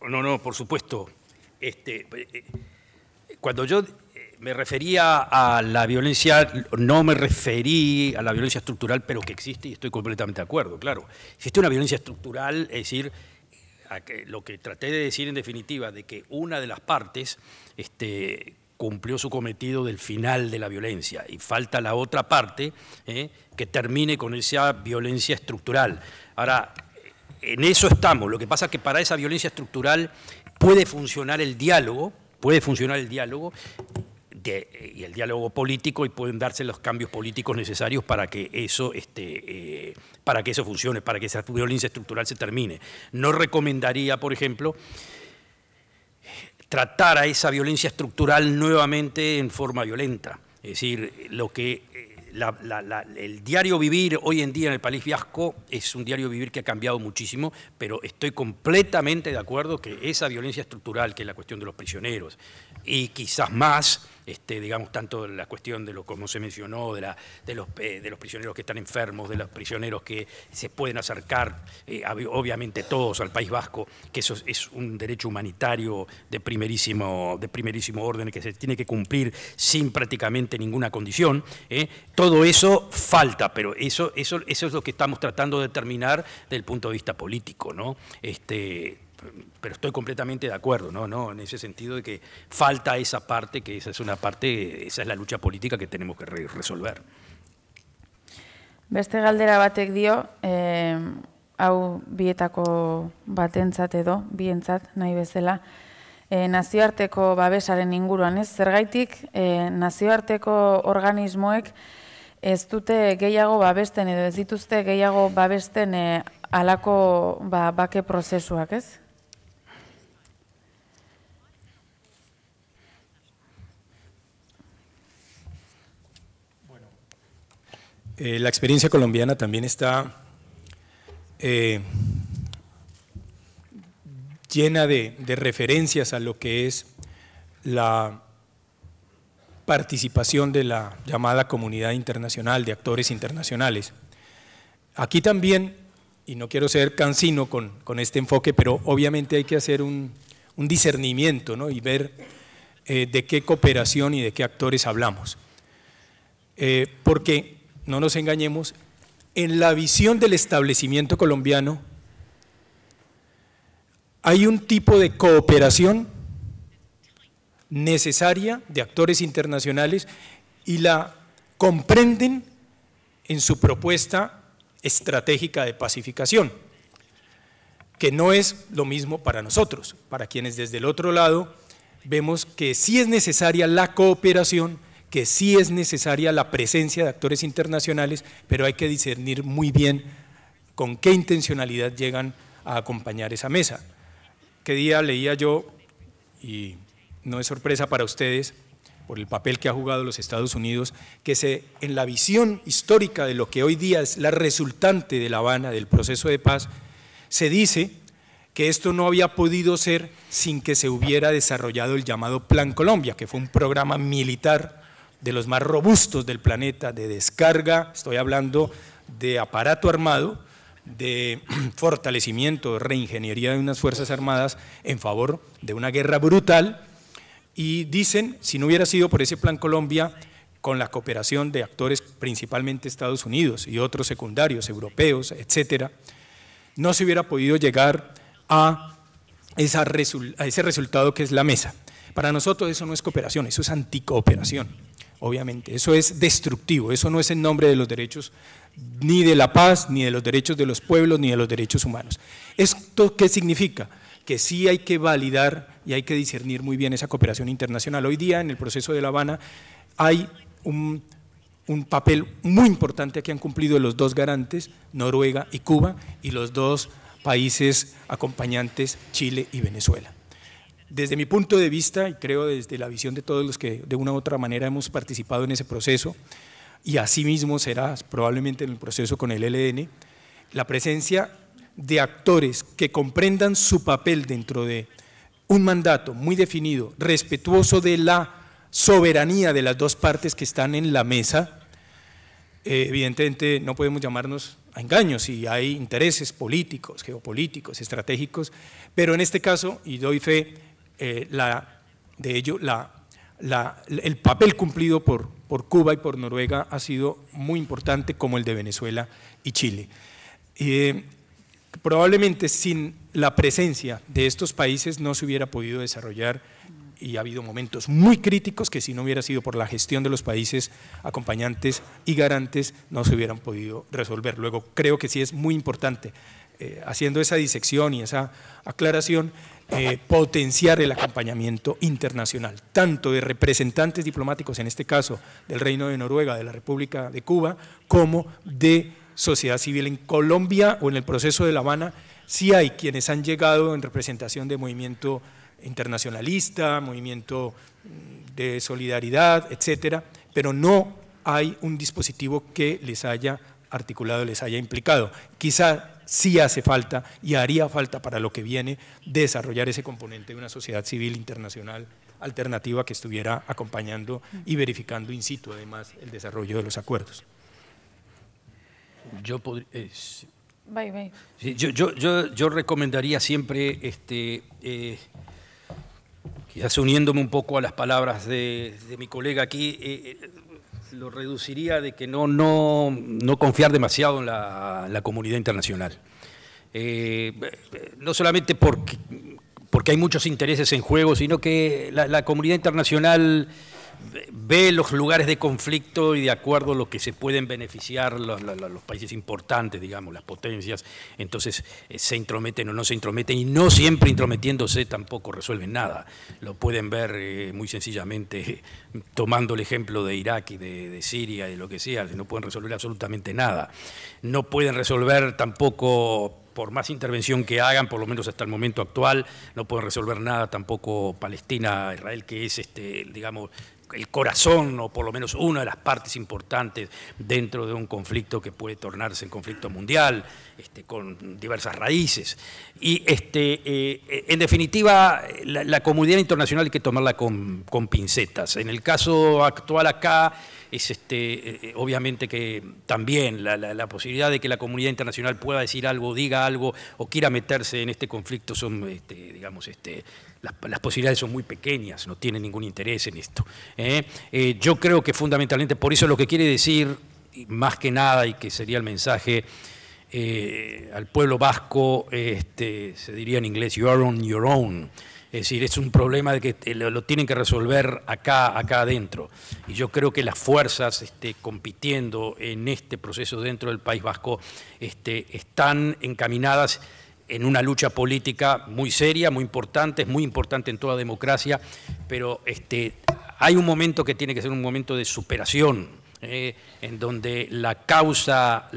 No, por supuesto. Cuando yo me refería a la violencia, no me referí a la violencia estructural, pero que existe y estoy completamente de acuerdo, claro. Existe una violencia estructural, es decir, lo que traté de decir en definitiva, de que una de las partes cumplió su cometido del final de la violencia y falta la otra parte que termine con esa violencia estructural. Ahora, en eso estamos. Lo que pasa es que para esa violencia estructural puede funcionar el diálogo, y el diálogo político, y pueden darse los cambios políticos necesarios para que eso funcione, para que esa violencia estructural se termine. No recomendaría, por ejemplo, tratar a esa violencia estructural nuevamente en forma violenta. Es decir, el diario vivir hoy en día en el País Vasco es un diario vivir que ha cambiado muchísimo, pero estoy completamente de acuerdo que esa violencia estructural, que es la cuestión de los prisioneros, y quizás más, digamos, tanto la cuestión de lo como se mencionó, de los prisioneros que están enfermos, de los prisioneros que se pueden acercar, obviamente todos al País Vasco, que eso es un derecho humanitario de primerísimo orden que se tiene que cumplir sin prácticamente ninguna condición. Todo eso falta, pero eso es lo que estamos tratando de determinar desde el punto de vista político, ¿no? Pero estoy completamente de acuerdo, ¿no? En ese sentido de que falta esa parte, que esa es la lucha política que tenemos que resolver. Beste galdera batek dio, hau bietako batentzat edo, bientzat nahi bezala, nazioarteko babesaren inguruan, ez? Zergaitik nazioarteko organismoek ez dute gehiago babesten edo ez dituzte gehiago babesten halako bake prozesuak, ez? La experiencia colombiana también está llena de referencias a lo que es la participación de la llamada comunidad internacional, de actores internacionales. Aquí también, y no quiero ser cansino con este enfoque, pero obviamente hay que hacer un discernimiento, ¿no? Y ver de qué cooperación y de qué actores hablamos. Porque, no nos engañemos, en la visión del establecimiento colombiano hay un tipo de cooperación necesaria de actores internacionales y la comprenden en su propuesta estratégica de pacificación, que no es lo mismo para nosotros, para quienes desde el otro lado vemos que sí es necesaria la cooperación, que sí es necesaria la presencia de actores internacionales, pero hay que discernir muy bien con qué intencionalidad llegan a acompañar esa mesa. ¿Qué día leía yo, y no es sorpresa para ustedes, por el papel que ha jugado los Estados Unidos, que en la visión histórica de lo que hoy día es la resultante de La Habana, del proceso de paz, se dice que esto no había podido ser sin que se hubiera desarrollado el llamado Plan Colombia, que fue un programa militar de los más robustos del planeta, de descarga, estoy hablando de aparato armado, de fortalecimiento, reingeniería de unas fuerzas armadas en favor de una guerra brutal, y dicen, si no hubiera sido por ese Plan Colombia, con la cooperación de actores principalmente Estados Unidos y otros secundarios, europeos, etcétera, no se hubiera podido llegar a ese resultado que es la mesa. Para nosotros eso no es cooperación, eso es anticooperación. Obviamente, eso es destructivo, eso no es en nombre de los derechos ni de la paz, ni de los derechos de los pueblos, ni de los derechos humanos. ¿Esto qué significa? Que sí hay que validar y hay que discernir muy bien esa cooperación internacional. Hoy día en el proceso de La Habana hay un papel muy importante que han cumplido los dos garantes, Noruega y Cuba, y los dos países acompañantes, Chile y Venezuela. Desde mi punto de vista, y creo desde la visión de todos los que de una u otra manera hemos participado en ese proceso, y asimismo será probablemente en el proceso con el ELN, la presencia de actores que comprendan su papel dentro de un mandato muy definido, respetuoso de la soberanía de las dos partes que están en la mesa. Evidentemente no podemos llamarnos a engaños si hay intereses políticos, geopolíticos, estratégicos, pero en este caso, y doy fe de ello, el papel cumplido por Cuba y por Noruega ha sido muy importante, como el de Venezuela y Chile. Probablemente sin la presencia de estos países no se hubiera podido desarrollar, y ha habido momentos muy críticos que si no hubiera sido por la gestión de los países acompañantes y garantes no se hubieran podido resolver. Luego creo que sí es muy importante, haciendo esa disección y esa aclaración, potenciar el acompañamiento internacional, tanto de representantes diplomáticos, en este caso del Reino de Noruega, de la República de Cuba, como de sociedad civil. En Colombia o en el proceso de La Habana sí hay quienes han llegado en representación de movimiento internacionalista, movimiento de solidaridad, etcétera, pero no hay un dispositivo que les haya articulado, les haya implicado. Quizá sí hace falta y haría falta para lo que viene desarrollar ese componente de una sociedad civil internacional alternativa que estuviera acompañando y verificando in situ además el desarrollo de los acuerdos. Yo recomendaría siempre, quizás uniéndome un poco a las palabras de mi colega aquí, lo reduciría de que no confiar demasiado en la comunidad internacional. No solamente porque hay muchos intereses en juego, sino que la comunidad internacional ve los lugares de conflicto y de acuerdo a lo que se pueden beneficiar los países importantes, digamos, las potencias, entonces se intrometen o no se intrometen, y no siempre intrometiéndose tampoco resuelven nada. Lo pueden ver muy sencillamente tomando el ejemplo de Irak y de Siria y lo que sea, no pueden resolver absolutamente nada. No pueden resolver tampoco, por más intervención que hagan, por lo menos hasta el momento actual, no pueden resolver nada tampoco Palestina, Israel, que es, digamos, el corazón o por lo menos una de las partes importantes dentro de un conflicto que puede tornarse en conflicto mundial, con diversas raíces. Y en definitiva, la comunidad internacional hay que tomarla con pincetas. En el caso actual acá, es obviamente que también la posibilidad de que la comunidad internacional pueda decir algo, diga algo o quiera meterse en este conflicto son, digamos, las posibilidades son muy pequeñas, no tienen ningún interés en esto. Yo creo que fundamentalmente, por eso lo que quiere decir, más que nada, y que sería el mensaje al pueblo vasco, se diría en inglés, you are on your own. Es decir, es un problema de que lo tienen que resolver acá adentro. Y yo creo que las fuerzas compitiendo en este proceso dentro del País Vasco están encaminadas en una lucha política muy seria, muy importante, es muy importante en toda democracia, pero hay un momento que tiene que ser un momento de superación, en donde la causa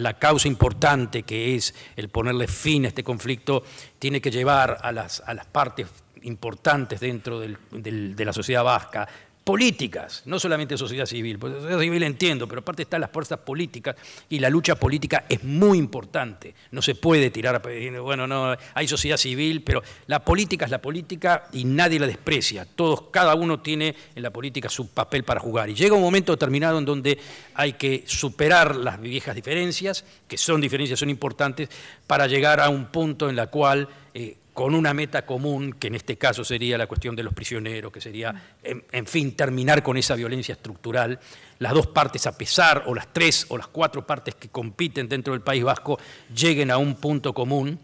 importante, que es el ponerle fin a este conflicto, tiene que llevar a las partes importantes dentro de la sociedad vasca, políticas, no solamente sociedad civil, porque sociedad civil entiendo, pero aparte están las fuerzas políticas y la lucha política es muy importante, no se puede tirar, bueno, no, hay sociedad civil, pero la política es la política y nadie la desprecia, cada uno tiene en la política su papel para jugar y llega un momento determinado en donde hay que superar las viejas diferencias, que son diferencias, son importantes, para llegar a un punto en la cual con una meta común, que en este caso sería la cuestión de los prisioneros, que sería, en fin, terminar con esa violencia estructural, las dos partes, a pesar, o las tres o las cuatro partes que compiten dentro del País Vasco, lleguen a un punto común,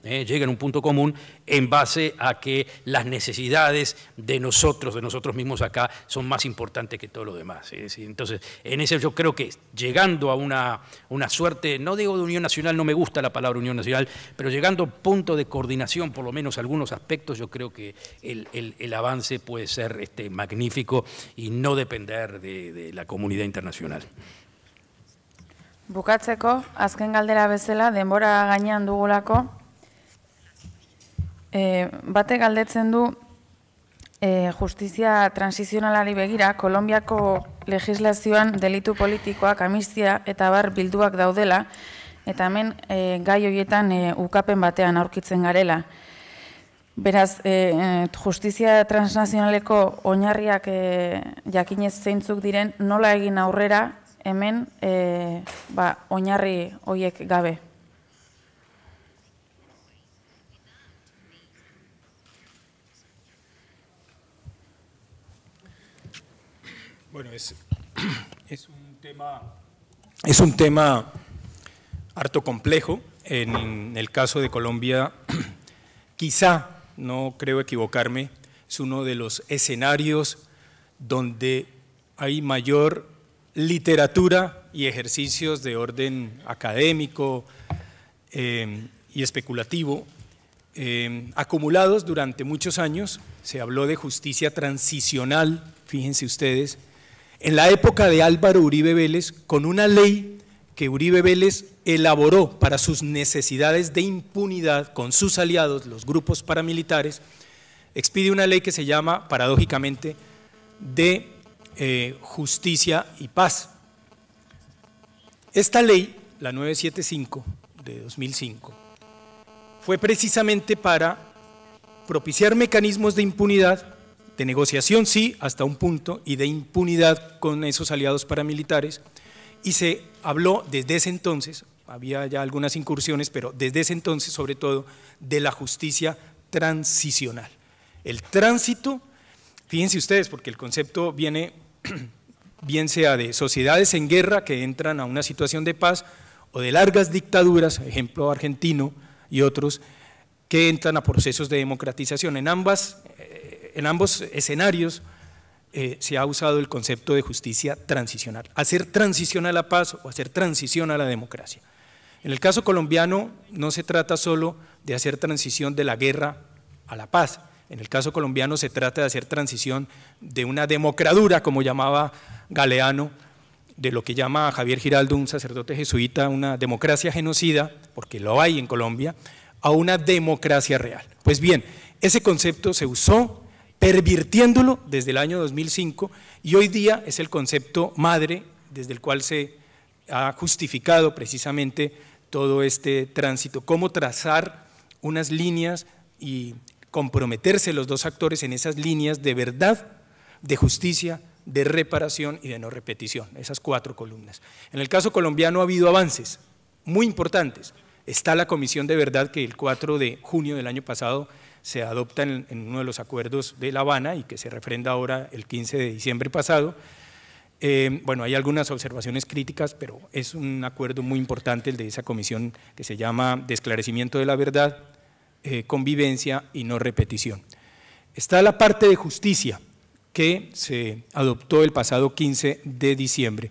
en base a que las necesidades de nosotros mismos acá son más importantes que todo lo demás. Entonces, en ese yo creo que llegando a una suerte, no digo de unión nacional, no me gusta la palabra unión nacional, pero llegando a un punto de coordinación, por lo menos algunos aspectos, yo creo que el avance puede ser magnífico y no depender de la comunidad internacional. Bukatzeko, azken galdera bezala, denbora gainean dugulako, bate galdetzen du justizia transizionalari begira, Kolonbiako legislazioan delitu politikoak, amnistia eta bar bilduak daudela, eta hemen gai horietan ukapen batean aurkitzen garela. Beraz, justizia transnazionaleko oinarriak jakinez zeintzuk diren, nola egin aurrera hemen oinarri horiek gabe. Bueno, es un tema harto complejo. En el caso de Colombia, quizá, no creo equivocarme, es uno de los escenarios donde hay mayor literatura y ejercicios de orden académico y especulativo acumulados durante muchos años. Se habló de justicia transicional, fíjense ustedes, en la época de Álvaro Uribe Vélez, con una ley que Uribe Vélez elaboró para sus necesidades de impunidad con sus aliados, los grupos paramilitares, expide una ley que se llama, paradójicamente, de justicia y paz. Esta ley, la 975 de 2005, fue precisamente para propiciar mecanismos de impunidad, de negociación sí, hasta un punto, y de impunidad con esos aliados paramilitares, y se habló desde ese entonces, había ya algunas incursiones, pero desde ese entonces sobre todo, de la justicia transicional. El tránsito, fíjense ustedes, porque el concepto viene, bien sea de sociedades en guerra que entran a una situación de paz, o de largas dictaduras, ejemplo argentino y otros, que entran a procesos de democratización. En ambos escenarios se ha usado el concepto de justicia transicional, hacer transición a la paz o hacer transición a la democracia. En el caso colombiano no se trata solo de hacer transición de la guerra a la paz, en el caso colombiano se trata de hacer transición de una democradura, como llamaba Galeano, de lo que llama Javier Giraldo, un sacerdote jesuita, una democracia genocida, porque lo hay en Colombia, a una democracia real. Pues bien, ese concepto se usó pervirtiéndolo desde el año 2005 y hoy día es el concepto madre desde el cual se ha justificado precisamente todo este tránsito, cómo trazar unas líneas y comprometerse los dos actores en esas líneas de verdad, de justicia, de reparación y de no repetición, esas 4 columnas. En el caso colombiano ha habido avances muy importantes. Está la Comisión de Verdad que el 4 de junio del año pasado se adopta en uno de los acuerdos de La Habana y que se refrenda ahora el 15 de diciembre pasado. Bueno, hay algunas observaciones críticas, pero es un acuerdo muy importante el de esa comisión que se llama de esclarecimiento de la verdad, convivencia y no repetición. Está la parte de justicia que se adoptó el pasado 15 de diciembre.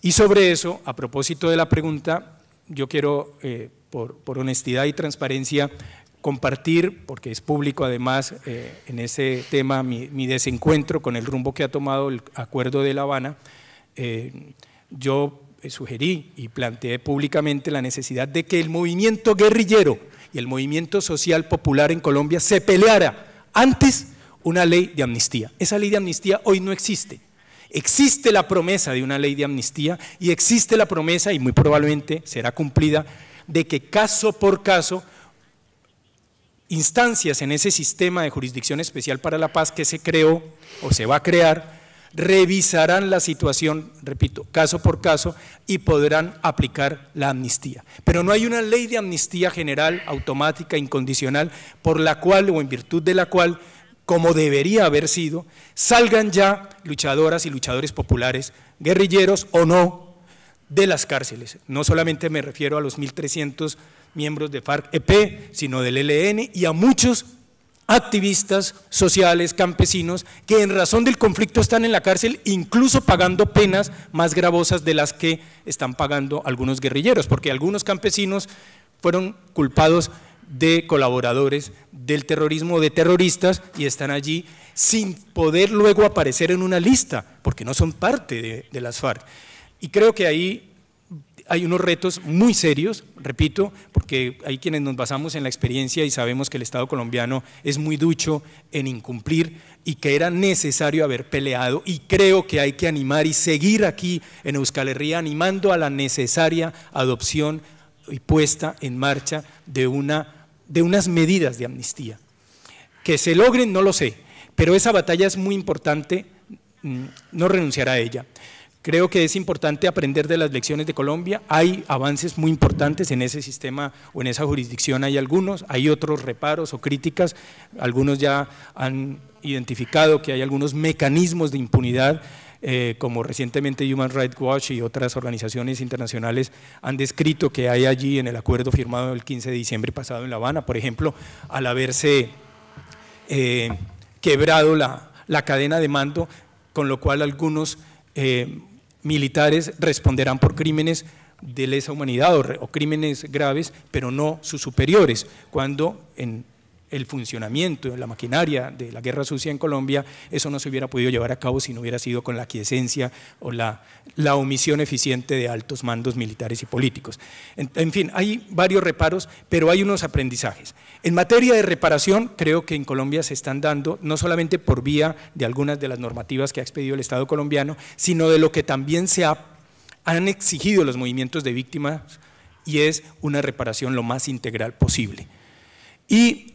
Y sobre eso, a propósito de la pregunta, yo quiero, por honestidad y transparencia, compartir, porque es público además en ese tema, mi desencuentro con el rumbo que ha tomado el Acuerdo de La Habana. Yo sugerí y planteé públicamente la necesidad de que el movimiento guerrillero y el movimiento social popular en Colombia se peleara antes una ley de amnistía. Esa ley de amnistía hoy no existe. Existe la promesa de una ley de amnistía y existe la promesa, y muy probablemente será cumplida, de que caso por caso instancias en ese sistema de jurisdicción especial para la paz que se creó o se va a crear, revisarán la situación, repito, caso por caso y podrán aplicar la amnistía. Pero no hay una ley de amnistía general, automática, incondicional, por la cual o en virtud de la cual, como debería haber sido, salgan ya luchadoras y luchadores populares, guerrilleros o no, de las cárceles. No solamente me refiero a los 1.300 miembros de FARC-EP, sino del ELN y a muchos activistas sociales, campesinos, que en razón del conflicto están en la cárcel, incluso pagando penas más gravosas de las que están pagando algunos guerrilleros, porque algunos campesinos fueron culpados de colaboradores del terrorismo, de terroristas, y están allí sin poder luego aparecer en una lista, porque no son parte de las FARC. Y creo que ahí hay unos retos muy serios, repito, porque hay quienes nos basamos en la experiencia y sabemos que el Estado colombiano es muy ducho en incumplir y que era necesario haber peleado, y creo que hay que animar y seguir aquí en Euskal Herria animando a la necesaria adopción y puesta en marcha de unas medidas de amnistía. Que se logren no lo sé, pero esa batalla es muy importante, no renunciar a ella. Creo que es importante aprender de las lecciones de Colombia, hay avances muy importantes en ese sistema o en esa jurisdicción, hay algunos, hay otros reparos o críticas, algunos ya han identificado que hay algunos mecanismos de impunidad, como recientemente Human Rights Watch y otras organizaciones internacionales han descrito que hay allí en el acuerdo firmado el 15 de diciembre pasado en La Habana, por ejemplo, al haberse quebrado la cadena de mando, con lo cual algunos militares responderán por crímenes de lesa humanidad o crímenes graves, pero no sus superiores, cuando en el funcionamiento, en la maquinaria de la guerra sucia en Colombia, eso no se hubiera podido llevar a cabo si no hubiera sido con la aquiescencia o la omisión eficiente de altos mandos militares y políticos. En fin, hay varios reparos, pero hay unos aprendizajes. En materia de reparación, creo que en Colombia se están dando, no solamente por vía de algunas de las normativas que ha expedido el Estado colombiano, sino de lo que también han exigido los movimientos de víctimas, y es una reparación lo más integral posible. Y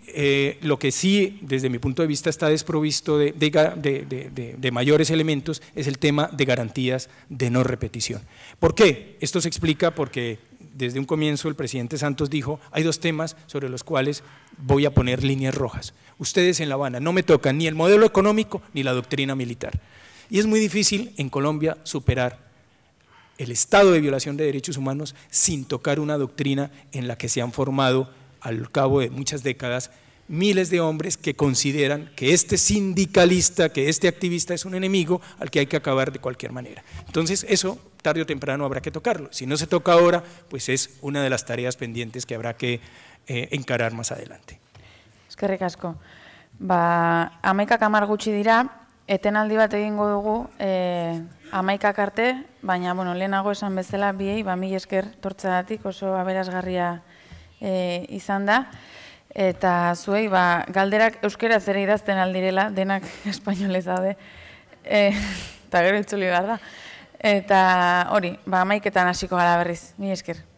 lo que sí, desde mi punto de vista, está desprovisto de mayores elementos es el tema de garantías de no repetición. ¿Por qué? Esto se explica porque desde un comienzo el presidente Santos dijo: hay 2 temas sobre los cuales voy a poner líneas rojas. Ustedes en La Habana no me tocan ni el modelo económico ni la doctrina militar. Y es muy difícil en Colombia superar el estado de violación de derechos humanos sin tocar una doctrina en la que se han formado al cabo de muchas décadas miles de hombres que consideran que este sindicalista, que este activista es un enemigo al que hay que acabar de cualquier manera. Entonces eso tarde o temprano habrá que tocarlo. Si no se toca ahora, pues es una de las tareas pendientes que habrá que encarar más adelante. Eskerrik asko. 11 gutxi dira, etenaldi bat egingo dugu 11 arte, baina lehenago esan bezala biei, mila esker tortzeagatik oso aberasgarria izan da. Eta zuei, galderak euskaraz ere idazten aldirela, denak espainolez daude, eta gero itzuli behar da. Eta hori, 11etan hasiko gara berriz, mila esker.